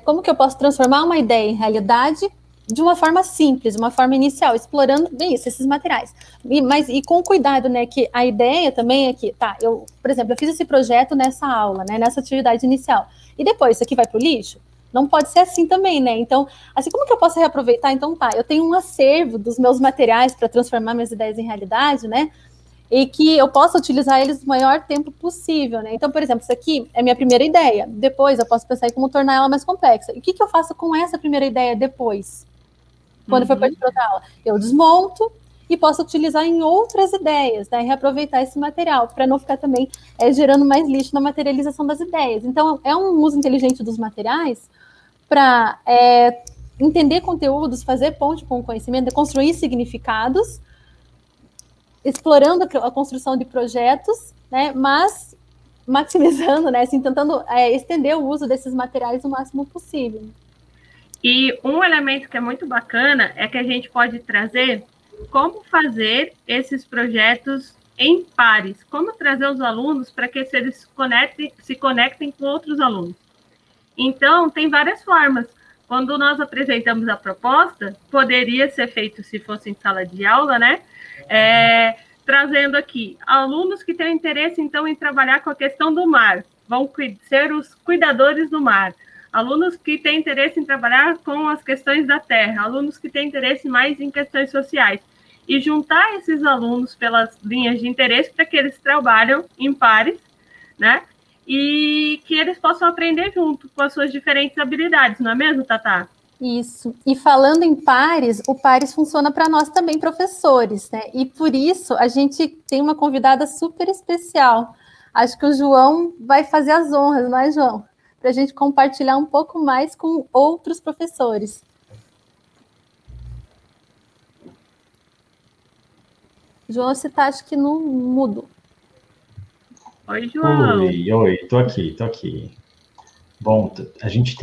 Speaker 4: Como que eu posso transformar uma ideia em realidade de uma forma simples, uma forma inicial, explorando bem isso, esses materiais. E com cuidado, né, que a ideia também é que, por exemplo, eu fiz esse projeto nessa aula, né, nessa atividade inicial, e depois isso aqui vai para o lixo? Não pode ser assim também, né? Então, assim, como que eu posso reaproveitar? Então, eu tenho um acervo dos meus materiais para transformar minhas ideias em realidade, né? E que eu possa utilizar eles o maior tempo possível, né? Então, por exemplo, isso aqui é minha primeira ideia. Depois eu posso pensar em como tornar ela mais complexa. E o que eu faço com essa primeira ideia depois? Quando for partir para outra aula? Eu desmonto e posso utilizar em outras ideias, né? Reaproveitar esse material, para não ficar também gerando mais lixo na materialização das ideias. Então, é um uso inteligente dos materiais para entender conteúdos, fazer ponte com o conhecimento, construir significados, explorando a construção de projetos, né, mas maximizando, né, assim, tentando estender o uso desses materiais o máximo possível.
Speaker 6: E um elemento que é muito bacana é que a gente pode trazer como fazer esses projetos em pares, como trazer os alunos para que eles se conectem com outros alunos. Então, tem várias formas. Quando nós apresentamos a proposta, poderia ser feito se fosse em sala de aula, né? Trazendo aqui alunos que têm interesse, então, em trabalhar com a questão do mar, vão ser os cuidadores do mar. Alunos que têm interesse em trabalhar com as questões da terra, alunos que têm interesse mais em questões sociais. E juntar esses alunos pelas linhas de interesse para que eles trabalhem em pares, né? E que eles possam aprender junto com as suas diferentes habilidades, não é mesmo, Tatá?
Speaker 4: Isso. E falando em pares, o pares funciona para nós também, professores, né? E por isso a gente tem uma convidada super especial. Acho que o João vai fazer as honras, não é, João? Para a gente compartilhar um pouco mais com outros professores. João, você está, acho que no mudo.
Speaker 6: Oi, João.
Speaker 5: Oi, tô aqui. Bom, a gente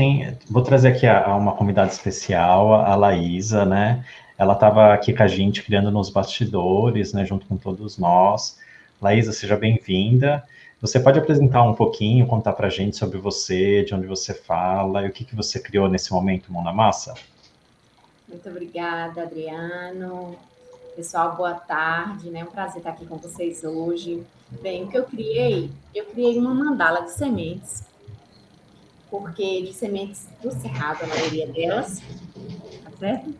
Speaker 5: vou trazer aqui uma convidada especial, a Laísa, né? Ela estava aqui com a gente, criando nos bastidores, né, junto com todos nós. Laísa, seja bem-vinda. Você pode apresentar um pouquinho, contar para a gente sobre você, de onde você fala, e o que você criou nesse momento, Mão na Massa?
Speaker 7: Muito obrigada, Adriano. Pessoal, boa tarde, né? É um prazer estar aqui com vocês hoje. Bem, o que eu criei uma mandala de sementes, porque de sementes do cerrado, a maioria delas, tá certo?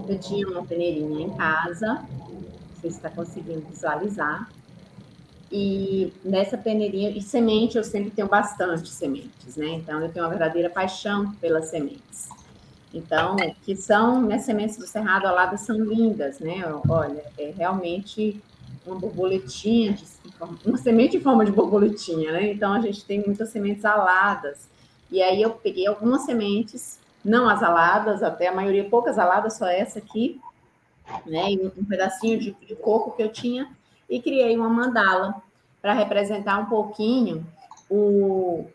Speaker 7: Eu tinha uma peneirinha em casa, não sei se está conseguindo visualizar. E nessa peneirinha, e semente, eu sempre tenho bastante sementes, né? Então, eu tenho uma verdadeira paixão pelas sementes. Então, que são, minhas sementes do Cerrado Alada são lindas, né? Olha, é realmente uma borboletinha, uma semente em forma de borboletinha, né? Então, a gente tem muitas sementes aladas. E aí, eu peguei algumas sementes, não as aladas, até a maioria, poucas aladas, só essa aqui, né? E um pedacinho de coco que eu tinha, e criei uma mandala para representar um pouquinho o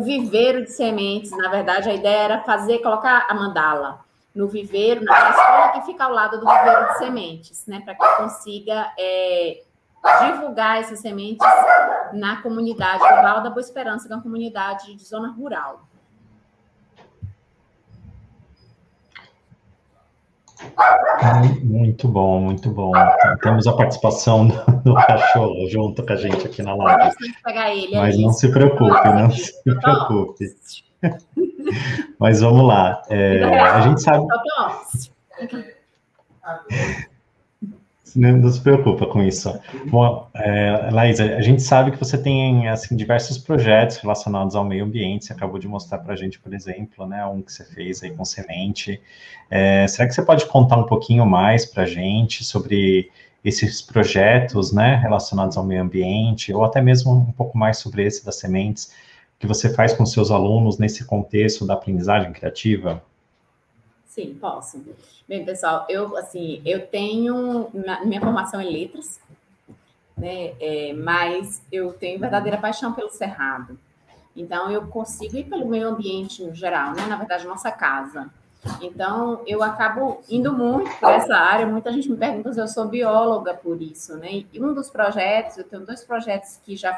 Speaker 7: viveiro de sementes. Na verdade, a ideia era colocar a mandala no viveiro, na escola que fica ao lado do viveiro de sementes, né? Para que consiga divulgar essas sementes na comunidade do Vale da Boa Esperança, que é uma comunidade de zona rural.
Speaker 5: Muito bom, muito bom. Temos a participação do cachorro junto com a gente aqui na live.
Speaker 7: Pegar ele,
Speaker 5: mas não se preocupe, não se preocupe. Mas vamos lá. A gente sabe... Não se preocupa com isso. Bom, Laís, a gente sabe que você tem assim, diversos projetos relacionados ao meio ambiente. Você acabou de mostrar para a gente, por exemplo, né, um que você fez aí com semente. Será que você pode contar um pouquinho mais para a gente sobre esses projetos, né, relacionados ao meio ambiente, ou até mesmo um pouco mais sobre esse das sementes que você faz com seus alunos nesse contexto da aprendizagem criativa?
Speaker 7: Sim, posso. Bem, pessoal, eu tenho minha formação em letras, né? Mas eu tenho verdadeira paixão pelo cerrado. Então, eu consigo ir pelo meio ambiente no geral, né? Na verdade, nossa casa. Então, eu acabo indo muito por essa área. Muita gente me pergunta se eu sou bióloga por isso, né? E um dos projetos, eu tenho 2 projetos que já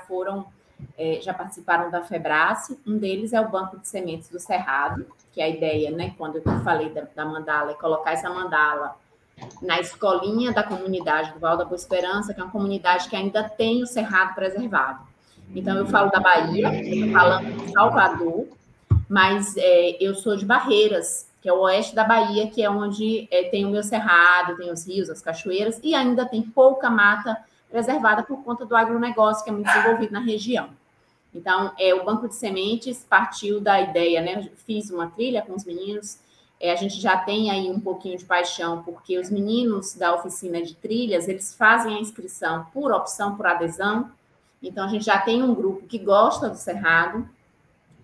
Speaker 7: participaram da FEBRACE. Um deles é o Banco de Sementes do Cerrado, que é a ideia, né, quando eu falei da mandala, é colocar essa mandala na escolinha da comunidade do Vale da Boa Esperança, que é uma comunidade que ainda tem o cerrado preservado. Então, eu falo da Bahia, estou falando de Salvador, mas eu sou de Barreiras, que é o oeste da Bahia, que é onde tem o meu cerrado, tem os rios, as cachoeiras, e ainda tem pouca mata preservada por conta do agronegócio, que é muito desenvolvido na região. Então, o Banco de Sementes partiu da ideia, né? Eu fiz uma trilha com os meninos, a gente já tem aí um pouquinho de paixão, porque os meninos da oficina de trilhas, eles fazem a inscrição por opção, por adesão. Então, a gente já tem um grupo que gosta do cerrado,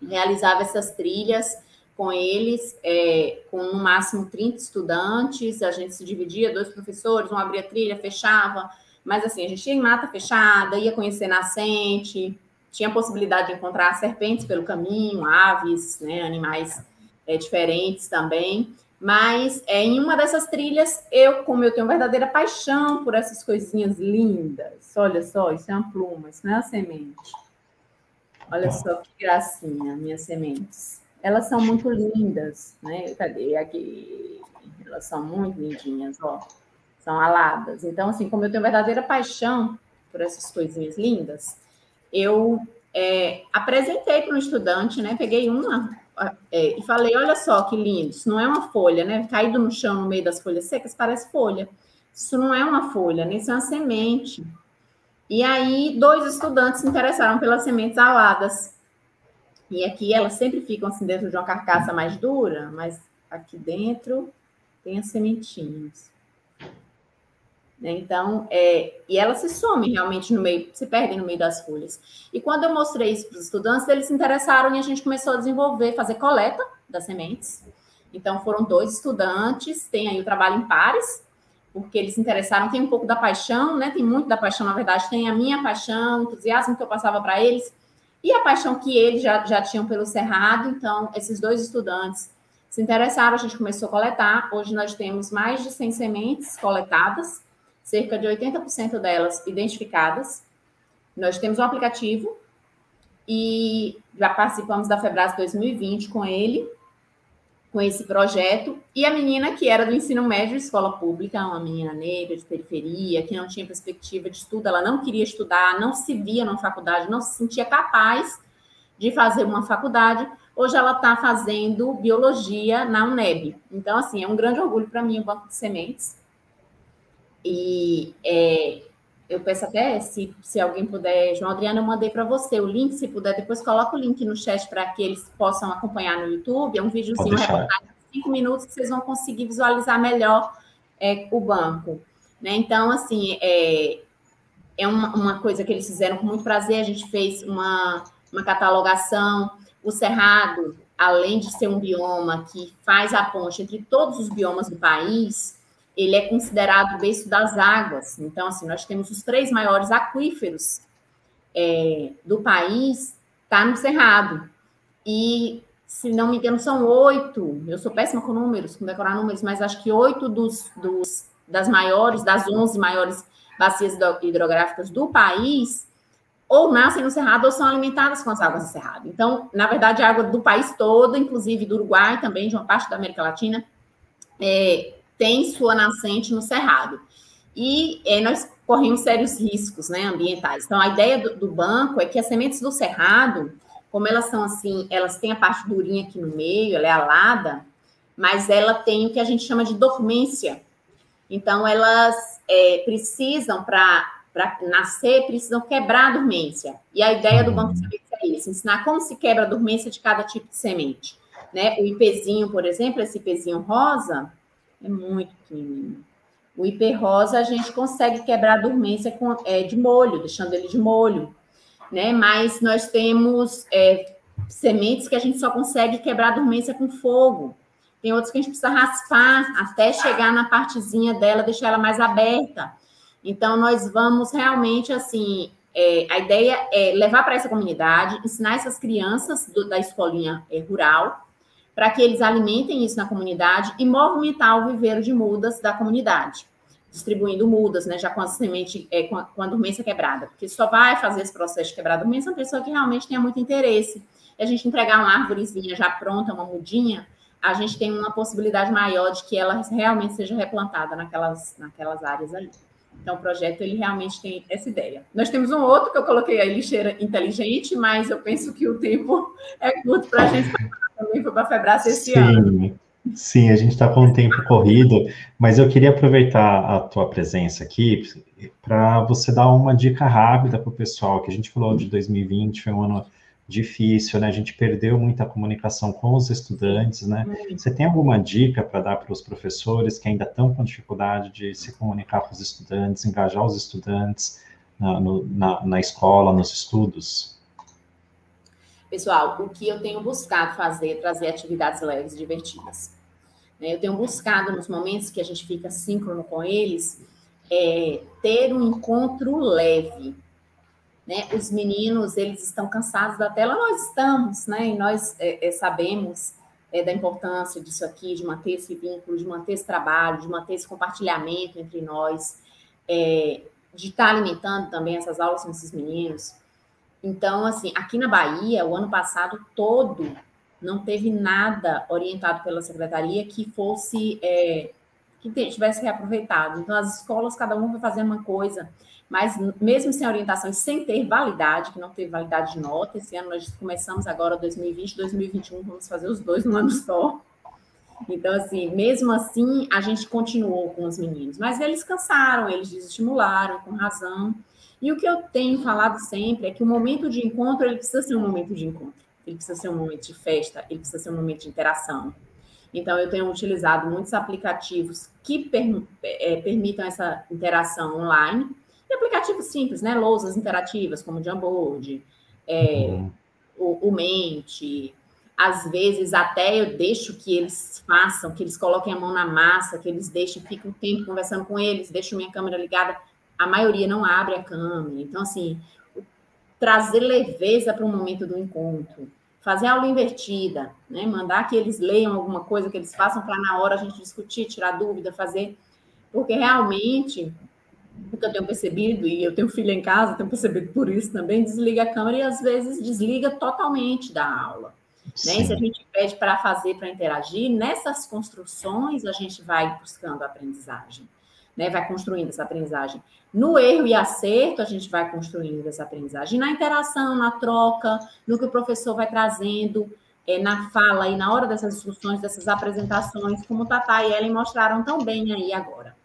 Speaker 7: realizava essas trilhas com eles, com no máximo 30 estudantes, a gente se dividia, 2 professores, um abria trilha, fechava, mas assim, a gente ia em mata fechada, ia conhecer nascente, tinha a possibilidade de encontrar serpentes pelo caminho, aves, né, animais diferentes também, mas em uma dessas trilhas, como eu tenho verdadeira paixão por essas coisinhas lindas, olha só, isso é uma pluma, isso não é uma semente. Olha só que gracinha, minhas sementes. Elas são muito lindas, né? Cadê? Aqui. Elas são muito lindinhas, ó. São aladas. Então, assim, como eu tenho verdadeira paixão por essas coisinhas lindas, eu apresentei para um estudante, né? Peguei uma e falei, olha só que lindo, isso não é uma folha, né? Caído no chão no meio das folhas secas, parece folha. Isso não é uma folha, né? Isso é uma semente. E aí, 2 estudantes se interessaram pelas sementes aladas. E aqui elas sempre ficam assim dentro de uma carcaça mais dura, mas aqui dentro tem as sementinhas. Então, e elas se somem realmente no meio, se perdem no meio das folhas. E quando eu mostrei isso para os estudantes, eles se interessaram e a gente começou a desenvolver, fazer coleta das sementes. Então, foram 2 estudantes, tem aí o trabalho em pares, porque eles se interessaram, tem um pouco da paixão, né? Tem muito da paixão, na verdade, tem a minha paixão, o entusiasmo que eu passava para eles, e a paixão que eles já tinham pelo cerrado. Então, esses 2 estudantes se interessaram, a gente começou a coletar. Hoje nós temos mais de 100 sementes coletadas, cerca de 80% delas identificadas. Nós temos um aplicativo e já participamos da FEBRACE 2020 com ele, com esse projeto. E a menina que era do ensino médio, escola pública, uma menina negra de periferia, que não tinha perspectiva de estudo, ela não queria estudar, não se via na faculdade, não se sentia capaz de fazer uma faculdade. Hoje ela está fazendo biologia na UNEB. Então, assim, é um grande orgulho para mim o Banco de Sementes. E eu peço até, se alguém puder, João Adriano, eu mandei para você o link, se puder, depois coloca o link no chat para que eles possam acompanhar no YouTube. É um videozinho, reportagem de 5 minutos, que vocês vão conseguir visualizar melhor o banco. Né? Então, assim, é uma coisa que eles fizeram com muito prazer. A gente fez uma catalogação. O Cerrado, além de ser um bioma que faz a ponte entre todos os biomas do país, ele é considerado o berço das águas. Então, assim, nós temos os 3 maiores aquíferos do país, está no Cerrado. E, se não me engano, são 8, eu sou péssima com números, com decorar números, mas acho que 8 das 11 maiores bacias hidrográficas do país ou nascem no Cerrado ou são alimentadas com as águas do Cerrado. Então, na verdade, a água do país todo, inclusive do Uruguai também, de uma parte da América Latina, tem sua nascente no Cerrado. E nós corremos sérios riscos, né, ambientais. Então, a ideia do banco é que as sementes do Cerrado, como elas são assim, elas têm a parte durinha aqui no meio, ela é alada, mas ela tem o que a gente chama de dormência. Então, elas precisam, para nascer, precisam quebrar a dormência. E a ideia do banco de sementes é isso, ensinar como se quebra a dormência de cada tipo de semente. Né? O ipezinho, por exemplo, esse ipezinho rosa, é muito pequenininho. O ipê rosa, a gente consegue quebrar a dormência de molho, deixando ele de molho. Né? Mas nós temos sementes que a gente só consegue quebrar a dormência com fogo. Tem outros que a gente precisa raspar até chegar na partezinha dela, deixar ela mais aberta. Então, nós vamos realmente, assim, a ideia é levar para essa comunidade, ensinar essas crianças da escolinha rural, para que eles alimentem isso na comunidade e movimentar o viveiro de mudas da comunidade, distribuindo mudas, né, já com a semente, com a dormência quebrada, porque só vai fazer esse processo de quebrar a dormência uma pessoa que realmente tenha muito interesse. E a gente entregar uma árvorezinha já pronta, uma mudinha, a gente tem uma possibilidade maior de que ela realmente seja replantada naquelas áreas ali. Então, o projeto, ele realmente tem essa ideia. Nós temos um outro que eu coloquei aí, lixeira inteligente, mas eu penso que o tempo é curto para a gente também foi para a Febrace esse ano.
Speaker 5: Sim, a gente está com o tempo corrido, mas eu queria aproveitar a tua presença aqui para você dar uma dica rápida para o pessoal, que a gente falou de 2020, foi um ano difícil, né? A gente perdeu muita comunicação com os estudantes, né? Você tem alguma dica para dar para os professores que ainda estão com dificuldade de se comunicar com os estudantes, engajar os estudantes na escola, nos estudos?
Speaker 7: Pessoal, o que eu tenho buscado fazer é trazer atividades leves e divertidas. Eu tenho buscado, nos momentos que a gente fica síncrono com eles, ter um encontro leve. Né? Os meninos, eles estão cansados da tela, nós estamos, né? E nós sabemos da importância disso aqui, de manter esse vínculo, de manter esse trabalho, de manter esse compartilhamento entre nós, de estar alimentando também essas aulas com esses meninos. Então, assim, aqui na Bahia, o ano passado todo, não teve nada orientado pela secretaria que fosse, que tivesse reaproveitado. Então, as escolas, cada uma vai fazendo uma coisa, mas mesmo sem orientação e sem ter validade, que não teve validade de nota, esse ano nós começamos agora 2020, 2021, vamos fazer os dois num ano só. Então, assim, mesmo assim, a gente continuou com os meninos, mas eles cansaram, eles desestimularam, com razão. E o que eu tenho falado sempre é que o momento de encontro, ele precisa ser um momento de encontro, ele precisa ser um momento de festa, ele precisa ser um momento de interação. Então, eu tenho utilizado muitos aplicativos que permitam essa interação online, e aplicativos simples, né? Lousas interativas, como o Jamboard, o Mente. Às vezes, até eu deixo que eles façam, que eles coloquem a mão na massa, que eles deixem, fico um tempo conversando com eles, deixo minha câmera ligada. A maioria não abre a câmera. Então, assim, trazer leveza para o momento do encontro. Fazer aula invertida, né? Mandar que eles leiam alguma coisa, que eles façam para na hora a gente discutir, tirar dúvida, fazer. Porque realmente, o que eu tenho percebido, e eu tenho filha em casa, tenho percebido por isso também, desliga a câmera e às vezes desliga totalmente da aula. Né? E se a gente pede para fazer, para interagir, nessas construções a gente vai buscando a aprendizagem, né? Vai construindo essa aprendizagem. No erro e acerto, a gente vai construindo essa aprendizagem. Na interação, na troca, no que o professor vai trazendo, na fala e na hora dessas discussões, dessas apresentações, como o Tatá e Ellen mostraram tão bem aí agora.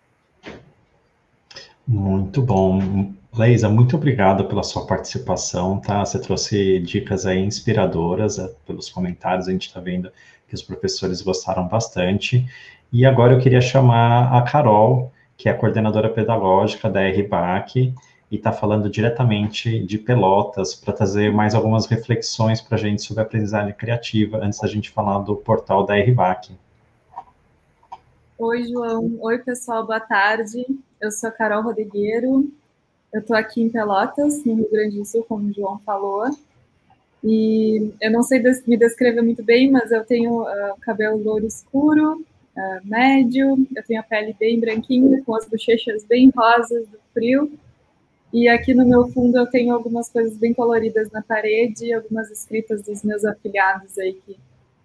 Speaker 5: Muito bom. Leisa, muito obrigado pela sua participação, tá? Você trouxe dicas aí inspiradoras, pelos comentários, a gente está vendo que os professores gostaram bastante. E agora eu queria chamar a Carol, que é a coordenadora pedagógica da RBAC, e está falando diretamente de Pelotas, para trazer mais algumas reflexões para a gente sobre a aprendizagem criativa, antes da gente falar do portal da RBAC.
Speaker 8: Oi, João. Oi, pessoal. Boa tarde. Eu sou a Carol Rodrigueiro. Eu estou aqui em Pelotas, no Rio Grande do Sul, como o João falou. E eu não sei me descrever muito bem, mas eu tenho cabelo louro escuro, médio. Eu tenho a pele bem branquinha, com as bochechas bem rosas do frio. E aqui no meu fundo eu tenho algumas coisas bem coloridas na parede, algumas escritas dos meus afiliados aí que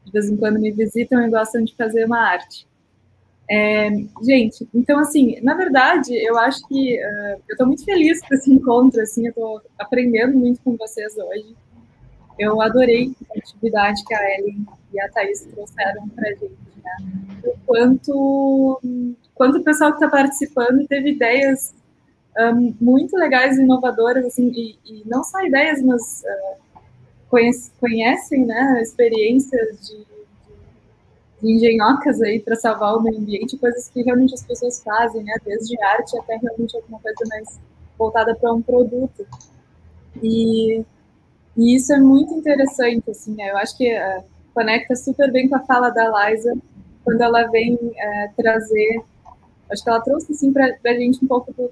Speaker 8: de vez em quando me visitam e gostam de fazer uma arte. Gente, então, assim, na verdade, eu acho que eu estou muito feliz com esse encontro, assim, eu estou aprendendo muito com vocês hoje. Eu adorei a atividade que a Ellen e a Thaís trouxeram para a gente, né? O quanto o pessoal que está participando teve ideias muito legais e inovadoras, assim, e não só ideias, mas conhecem, né, experiências de engenhocas aí para salvar o meio ambiente, coisas que realmente as pessoas fazem, né, desde arte até realmente alguma coisa mais voltada para um produto. E isso é muito interessante, assim, né? Eu acho que conecta super bem com a fala da Liza, quando ela vem trazer, acho que ela trouxe, assim, para a gente um pouco do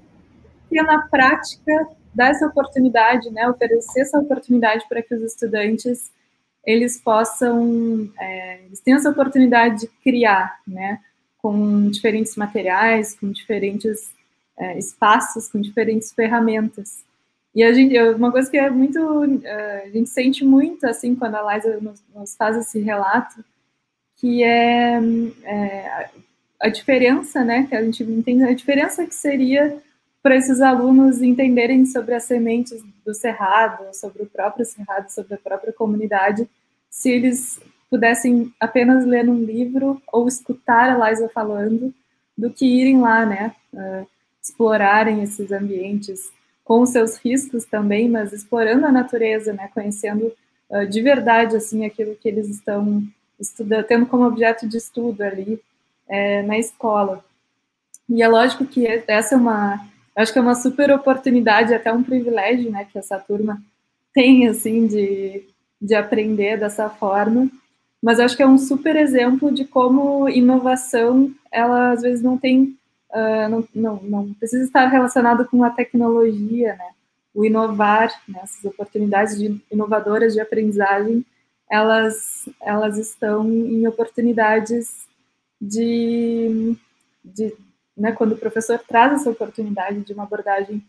Speaker 8: que é na prática dar essa oportunidade, né, oferecer essa oportunidade para que os estudantes eles possam, eles tenham essa oportunidade de criar, né, com diferentes materiais, com diferentes espaços, com diferentes ferramentas. E uma coisa que é muito, a gente sente muito, assim, quando a Liza nos faz esse relato, que é a diferença, né, que a gente entende, a diferença que seria para esses alunos entenderem sobre as sementes do Cerrado, sobre o próprio Cerrado, sobre a própria comunidade, se eles pudessem apenas ler um livro ou escutar a Liza falando, do que irem lá, né, explorarem esses ambientes, com os seus riscos também, mas explorando a natureza, né, conhecendo de verdade, assim, aquilo que eles estão estudando, tendo como objeto de estudo ali na escola. E é lógico que essa acho que é uma super oportunidade, até um privilégio, né, que essa turma tem, assim, de aprender dessa forma, mas acho que é um super exemplo de como inovação, ela às vezes não tem, não precisa estar relacionado com a tecnologia, né, o inovar, né, essas oportunidades inovadoras de aprendizagem, elas estão em oportunidades né, quando o professor traz essa oportunidade de uma abordagem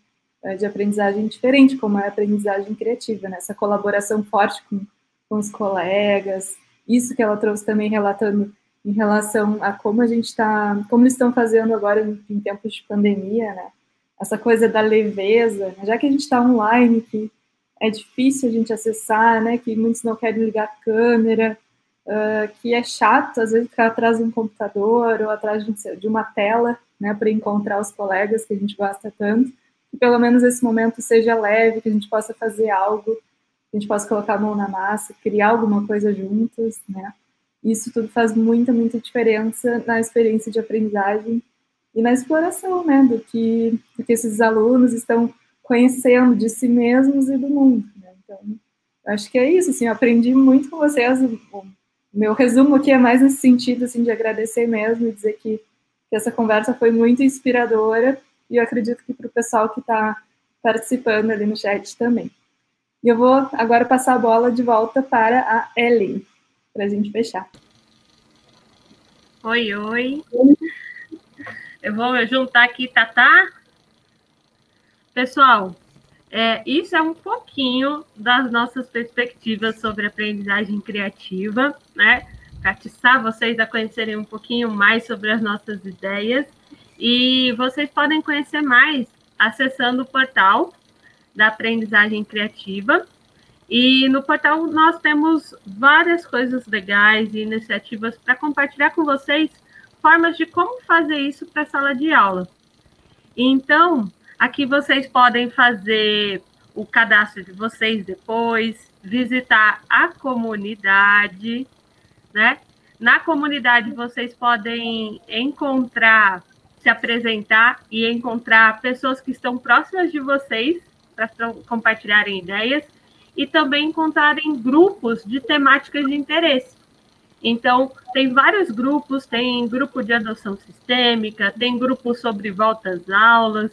Speaker 8: de aprendizagem diferente, como é a aprendizagem criativa, né, essa colaboração forte com os colegas, isso que ela trouxe também relatando em relação a como eles estão fazendo agora em tempos de pandemia, né, essa coisa da leveza, né, já que a gente está online, que é difícil a gente acessar, né, que muitos não querem ligar a câmera, que é chato, às vezes, ficar atrás de um computador ou atrás de uma tela, né, para encontrar os colegas que a gente gosta tanto, que pelo menos esse momento seja leve, que a gente possa fazer algo, que a gente possa colocar a mão na massa, criar alguma coisa juntos, né. Isso tudo faz muita, muita diferença na experiência de aprendizagem e na exploração, né, do que esses alunos estão conhecendo de si mesmos e do mundo, né? Então, acho que é isso, assim, eu aprendi muito com vocês. O meu resumo aqui é mais nesse sentido, assim, de agradecer mesmo e dizer que essa conversa foi muito inspiradora e eu acredito que para o pessoal que está participando ali no chat também. E eu vou agora passar a bola de volta para a Ellen, para a gente fechar.
Speaker 6: Oi, oi. Eu vou juntar aqui, Tatá. Pessoal, isso é um pouquinho das nossas perspectivas sobre aprendizagem criativa, né? Para atiçar vocês a conhecerem um pouquinho mais sobre as nossas ideias. E vocês podem conhecer mais acessando o portal da aprendizagem criativa. E no portal nós temos várias coisas legais e iniciativas para compartilhar com vocês formas de como fazer isso para a sala de aula. Então, Aqui vocês podem fazer o cadastro de vocês depois, visitar a comunidade, né? Na comunidade vocês podem encontrar, se apresentar e encontrar pessoas que estão próximas de vocês para compartilharem ideias e também encontrarem grupos de temáticas de interesse. Então, tem vários grupos, tem grupo de adoção sistêmica, tem grupo sobre volta às aulas,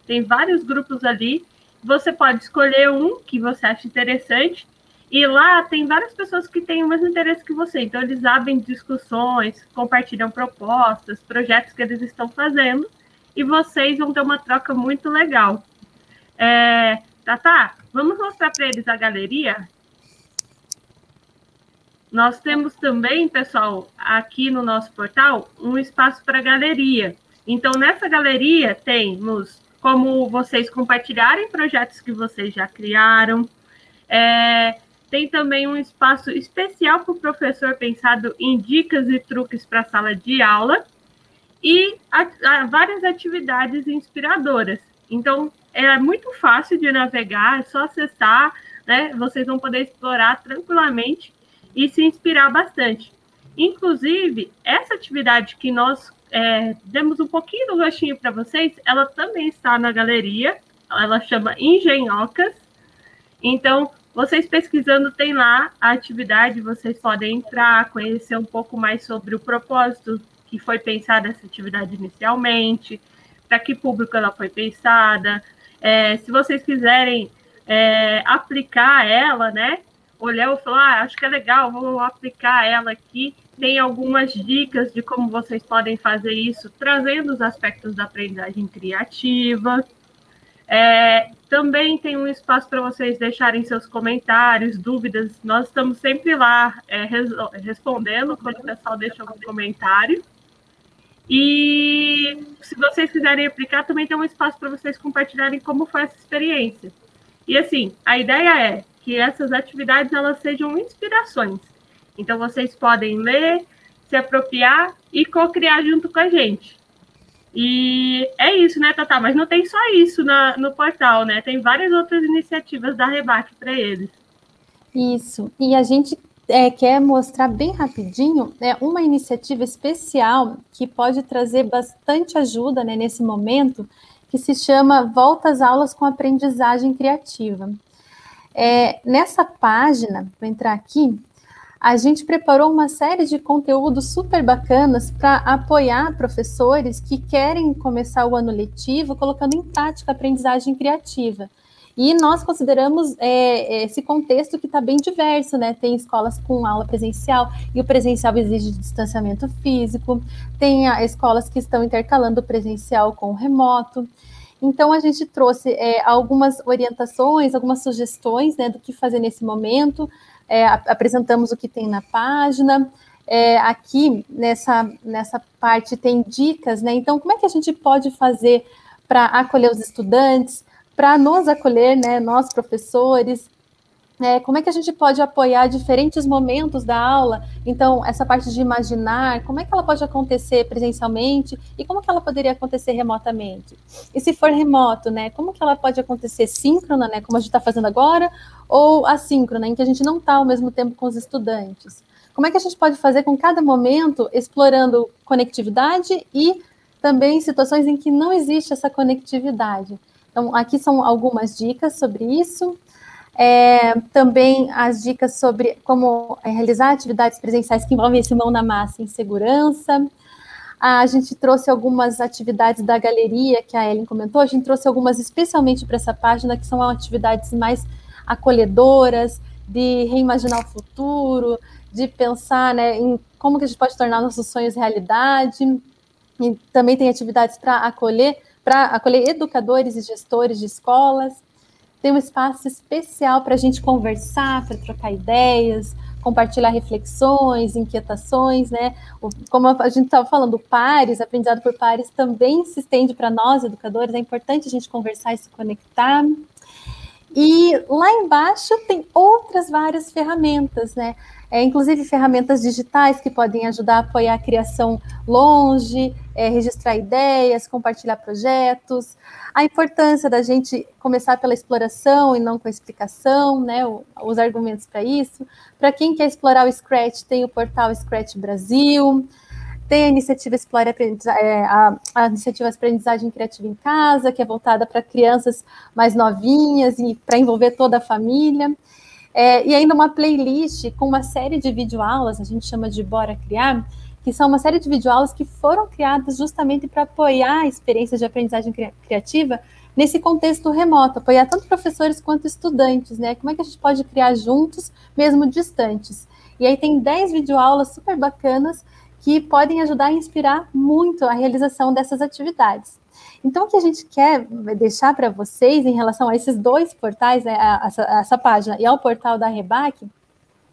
Speaker 6: tem vários grupos ali. Você pode escolher um que você acha interessante e lá tem várias pessoas que têm o mesmo interesse que você. Então, eles abrem discussões, compartilham propostas, projetos que eles estão fazendo e vocês vão ter uma troca muito legal. Tatá, vamos mostrar para eles a galeria? Nós temos também, pessoal, aqui no nosso portal, um espaço para galeria. Então, nessa galeria, temos como vocês compartilharem projetos que vocês já criaram. Tem também um espaço especial para o professor pensado em dicas e truques para a sala de aula. E várias atividades inspiradoras. Então, é muito fácil de navegar, é só acessar, né? Vocês vão poder explorar tranquilamente e se inspirar bastante. Inclusive, essa atividade que nós demos um pouquinho do gostinho para vocês, ela também está na galeria, ela chama Engenhocas. Então, vocês pesquisando, tem lá a atividade, vocês podem entrar, conhecer um pouco mais sobre o propósito que foi pensada essa atividade inicialmente, para que público ela foi pensada, se vocês quiserem aplicar ela, né? Olhar e falar, acho que é legal, vou aplicar ela aqui. Tem algumas dicas de como vocês podem fazer isso, trazendo os aspectos da aprendizagem criativa. Também tem um espaço para vocês deixarem seus comentários, dúvidas. Nós estamos sempre lá respondendo quando o pessoal deixa algum comentário. E se vocês quiserem aplicar, também tem um espaço para vocês compartilharem como foi essa experiência. E assim, a ideia é que essas atividades elas sejam inspirações. Então, vocês podem ler, se apropriar e co-criar junto com a gente. E é isso, né, Tatá? Mas não tem só isso no portal, né? Tem várias outras iniciativas da Rebac para eles.
Speaker 4: Isso. E a gente quer mostrar bem rapidinho uma iniciativa especial que pode trazer bastante ajuda, né, nesse momento, que se chama Volta às Aulas com Aprendizagem Criativa. Nessa página, vou entrar aqui, a gente preparou uma série de conteúdos super bacanas para apoiar professores que querem começar o ano letivo colocando em prática a aprendizagem criativa. E nós consideramos esse contexto que está bem diverso, né? Tem escolas com aula presencial e o presencial exige distanciamento físico, tem escolas que estão intercalando o presencial com o remoto. Então, a gente trouxe algumas orientações, algumas sugestões, né, do que fazer nesse momento, apresentamos o que tem na página, aqui nessa parte tem dicas, né? Então, como é que a gente pode fazer para acolher os estudantes, para nos acolher, né, nós professores, como é que a gente pode apoiar diferentes momentos da aula? Então, essa parte de imaginar, como é que ela pode acontecer presencialmente e como que ela poderia acontecer remotamente? E se for remoto, né, como que ela pode acontecer síncrona, né, como a gente está fazendo agora, ou assíncrona, em que a gente não está ao mesmo tempo com os estudantes? Como é que a gente pode fazer com cada momento, explorando conectividade e também situações em que não existe essa conectividade? Então, aqui são algumas dicas sobre isso. Também as dicas sobre como realizar atividades presenciais que envolvem esse mão na massa em segurança. A gente trouxe algumas atividades da galeria, que a Ellen comentou, a gente trouxe algumas especialmente para essa página, que são atividades mais acolhedoras, de reimaginar o futuro, de pensar, né, em como que a gente pode tornar nossos sonhos realidade. E também tem atividades para acolher educadores e gestores de escolas. Tem um espaço especial para a gente conversar, para trocar ideias, compartilhar reflexões, inquietações, né? Como a gente estava falando, o pares, aprendizado por pares, também se estende para nós, educadores. É importante a gente conversar e se conectar. E lá embaixo tem outras várias ferramentas, né? Inclusive ferramentas digitais que podem ajudar a apoiar a criação longe, registrar ideias, compartilhar projetos, a importância da gente começar pela exploração e não com a explicação, né? Os argumentos para isso. Para quem quer explorar o Scratch, tem o portal Scratch Brasil, tem a iniciativa Explore a iniciativa Aprendizagem Criativa em Casa, que é voltada para crianças mais novinhas e para envolver toda a família. E ainda uma playlist com uma série de videoaulas, a gente chama de Bora Criar, que são uma série de videoaulas que foram criadas justamente para apoiar experiências de aprendizagem criativa nesse contexto remoto, apoiar tanto professores quanto estudantes, né? Como é que a gente pode criar juntos, mesmo distantes? E aí tem 10 videoaulas super bacanas que podem ajudar a inspirar muito a realização dessas atividades. Então, o que a gente quer deixar para vocês em relação a esses dois portais, essa página e ao portal da Rebac,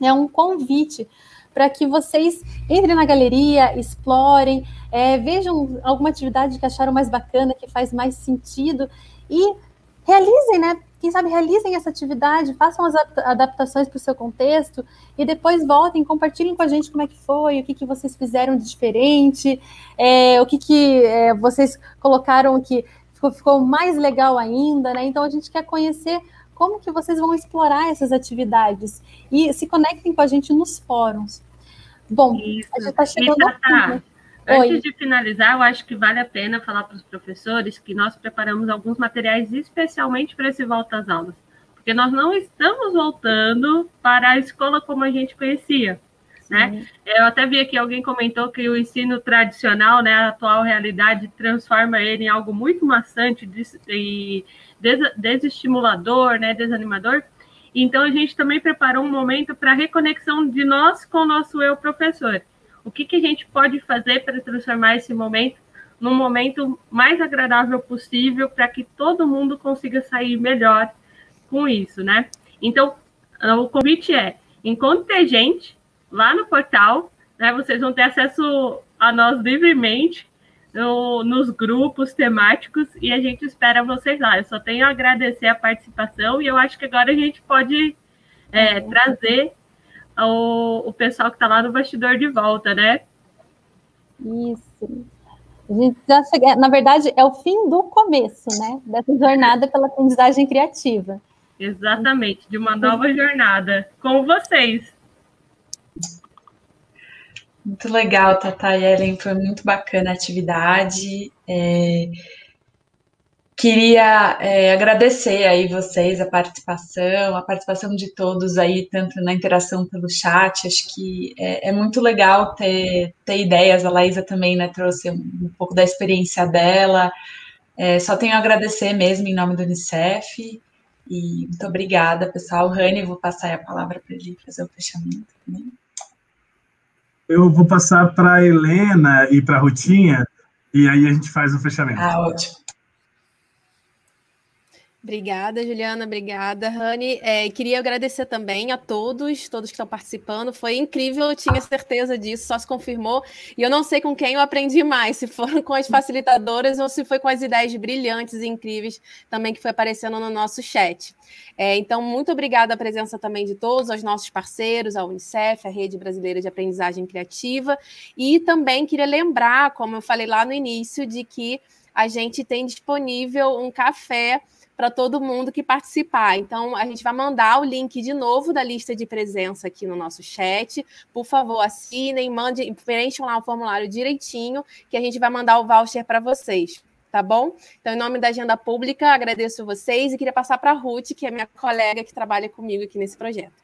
Speaker 4: é um convite para que vocês entrem na galeria, explorem, vejam alguma atividade que acharam mais bacana, que faz mais sentido, e realizem, né? Quem sabe realizem essa atividade, façam as adaptações para o seu contexto, e depois voltem, compartilhem com a gente como é que foi, o que vocês fizeram de diferente, o que vocês colocaram que ficou mais legal ainda, né? Então a gente quer conhecer como que vocês vão explorar essas atividades, e se conectem com a gente nos fóruns. Bom,
Speaker 6: isso.
Speaker 4: A gente está chegando ao fim, né?
Speaker 6: Antes de finalizar, eu acho que vale a pena falar para os professores que nós preparamos alguns materiais especialmente para esse volta às aulas, porque nós não estamos voltando para a escola como a gente conhecia, né? Eu até vi aqui, alguém comentou que o ensino tradicional, né, a atual realidade, transforma ele em algo muito maçante e desestimulador, né, desanimador. Então, a gente também preparou um momento para a reconexão de nós com o nosso eu professor. O que a gente pode fazer para transformar esse momento num momento mais agradável possível para que todo mundo consiga sair melhor com isso, né? Então, o convite encontre a gente lá no portal, né? Vocês vão ter acesso a nós livremente nos grupos temáticos e a gente espera vocês lá. Eu só tenho a agradecer a participação e eu acho que agora a gente pode trazer o pessoal que está lá no bastidor de volta, né?
Speaker 4: Isso. A gente já chega, na verdade, é o fim do começo, né? Dessa jornada pela aprendizagem criativa.
Speaker 6: Exatamente, de uma nova jornada com vocês.
Speaker 1: Muito legal, Tata e Ellen, foi muito bacana a atividade. Queria agradecer aí vocês, a participação de todos aí, tanto na interação pelo chat. Acho que é muito legal ter ideias. A Laísa também, né, trouxe um pouco da experiência dela. Só tenho a agradecer mesmo em nome do Unicef. E muito obrigada, pessoal. Rani, vou passar a palavra para ele fazer o fechamento também.
Speaker 2: Eu vou passar para a Helena e para a Rutinha, e aí a gente faz o fechamento.
Speaker 1: Ótimo.
Speaker 3: Obrigada, Juliana, obrigada, Rani. Queria agradecer também a todos que estão participando. Foi incrível, eu tinha certeza disso, só se confirmou. E eu não sei com quem eu aprendi mais, se foram com as facilitadoras ou se foi com as ideias brilhantes e incríveis também que foi aparecendo no nosso chat. Então, muito obrigada a presença também de todos, aos nossos parceiros, a Unicef, a Rede Brasileira de Aprendizagem Criativa. E também queria lembrar, como eu falei lá no início, de que a gente tem disponível um café para todo mundo que participar. Então, a gente vai mandar o link de novo da lista de presença aqui no nosso chat. Por favor, assinem, preencham lá o formulário direitinho, que a gente vai mandar o voucher para vocês, tá bom? Então, em nome da Agenda Pública, agradeço vocês e queria passar para a Ruth, que é minha colega que trabalha comigo aqui nesse projeto.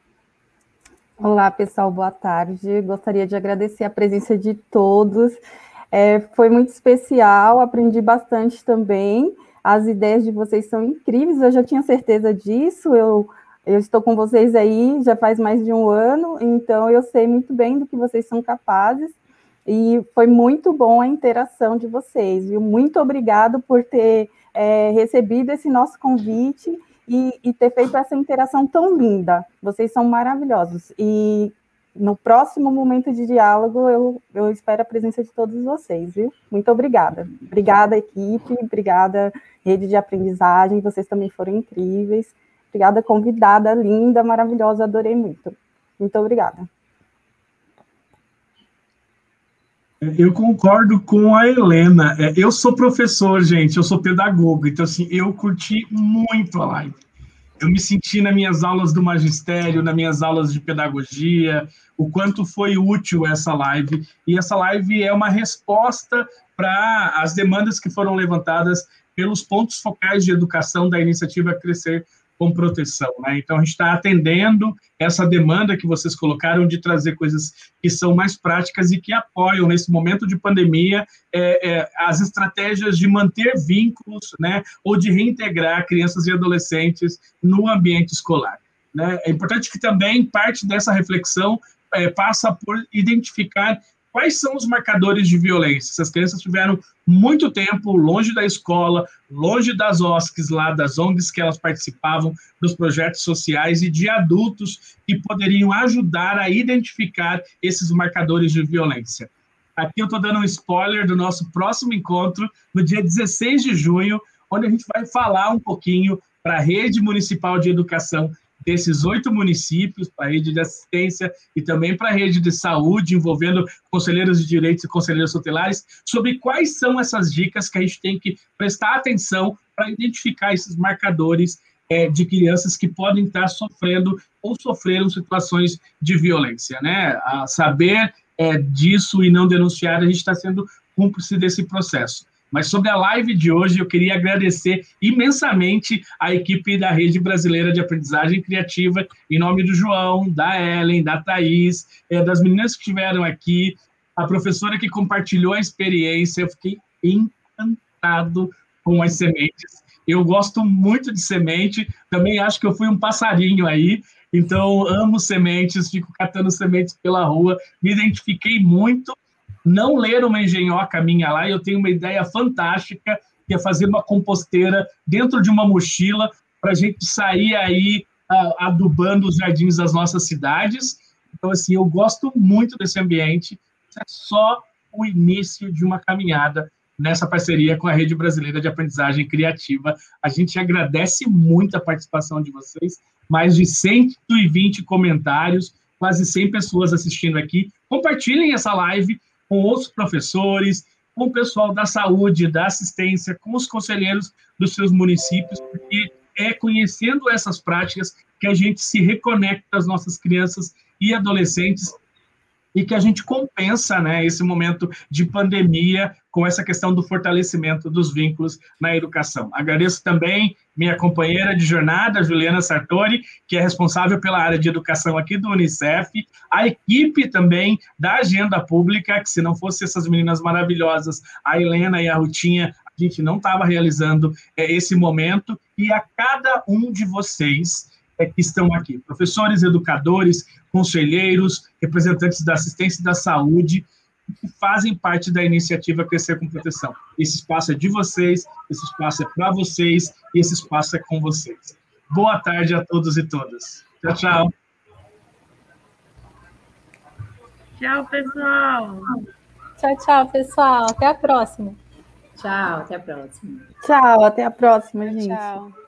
Speaker 9: Olá, pessoal, boa tarde. Gostaria de agradecer a presença de todos. Foi muito especial, aprendi bastante também. As ideias de vocês são incríveis, eu já tinha certeza disso, eu estou com vocês aí já faz mais de um ano, então eu sei muito bem do que vocês são capazes, e foi muito bom a interação de vocês, viu? Muito obrigado por ter recebido esse nosso convite e ter feito essa interação tão linda, vocês são maravilhosos, e no próximo momento de diálogo eu espero a presença de todos vocês, viu? Muito obrigada. Obrigada, equipe, obrigada, Rede de Aprendizagem, vocês também foram incríveis. Obrigada, convidada, linda, maravilhosa, adorei muito. Muito obrigada.
Speaker 2: Eu concordo com a Helena. Eu sou professor, gente, eu sou pedagogo, então, assim, eu curti muito a live. Eu me senti nas minhas aulas do magistério, nas minhas aulas de pedagogia, o quanto foi útil essa live. E essa live é uma resposta para as demandas que foram levantadas pelos pontos focais de educação da iniciativa Crescer com Proteção, né? Então, a gente está atendendo essa demanda que vocês colocaram de trazer coisas que são mais práticas e que apoiam, nesse momento de pandemia, as estratégias de manter vínculos, né, ou de reintegrar crianças e adolescentes no ambiente escolar, né? É importante que também parte dessa reflexão passa por identificar quais são os marcadores de violência. Essas crianças tiveram muito tempo longe da escola, longe das OSCs lá, das ONGs que elas participavam, dos projetos sociais e de adultos que poderiam ajudar a identificar esses marcadores de violência. Aqui eu estou dando um spoiler do nosso próximo encontro, no dia 16 de junho, onde a gente vai falar um pouquinho para a Rede Municipal de Educação desses 8 municípios, para a rede de assistência e também para a rede de saúde, envolvendo conselheiros de direitos e conselheiros tutelares, sobre quais são essas dicas que a gente tem que prestar atenção para identificar esses marcadores de crianças que podem estar sofrendo ou sofreram situações de violência, né? A saber disso e não denunciar, a gente está sendo cúmplice desse processo. Mas sobre a live de hoje, eu queria agradecer imensamente a equipe da Rede Brasileira de Aprendizagem Criativa, em nome do João, da Ellen, da Thaís, das meninas que estiveram aqui, a professora que compartilhou a experiência. Eu fiquei encantado com as sementes. Eu gosto muito de semente, também acho que eu fui um passarinho aí, então amo sementes, fico catando sementes pela rua, me identifiquei muito. Não ler uma engenhoca minha lá, eu tenho uma ideia fantástica, que é fazer uma composteira dentro de uma mochila para a gente sair aí adubando os jardins das nossas cidades. Então, assim, eu gosto muito desse ambiente. É só o início de uma caminhada nessa parceria com a Rede Brasileira de Aprendizagem Criativa. A gente agradece muito a participação de vocês, mais de 120 comentários, quase 100 pessoas assistindo aqui. Compartilhem essa live com outros professores, com o pessoal da saúde, da assistência, com os conselheiros dos seus municípios, porque é conhecendo essas práticas que a gente se reconecta às nossas crianças e adolescentes e que a gente compensa, né, esse momento de pandemia com essa questão do fortalecimento dos vínculos na educação. Agradeço também minha companheira de jornada, Juliana Sartori, que é responsável pela área de educação aqui do Unicef, a equipe também da Agenda Pública, que se não fosse essas meninas maravilhosas, a Helena e a Rutinha, a gente não estava realizando esse momento, e a cada um de vocês que estão aqui, professores, educadores, conselheiros, representantes da assistência e da saúde, que fazem parte da iniciativa Crescer com Proteção. Esse espaço é de vocês, esse espaço é para vocês, e esse espaço é com vocês. Boa tarde a todos e todas. Tchau, tchau.
Speaker 6: Tchau, pessoal.
Speaker 4: Tchau, tchau, pessoal. Até a próxima.
Speaker 7: Tchau, até a próxima.
Speaker 9: Tchau, até a próxima, gente.
Speaker 3: Tchau.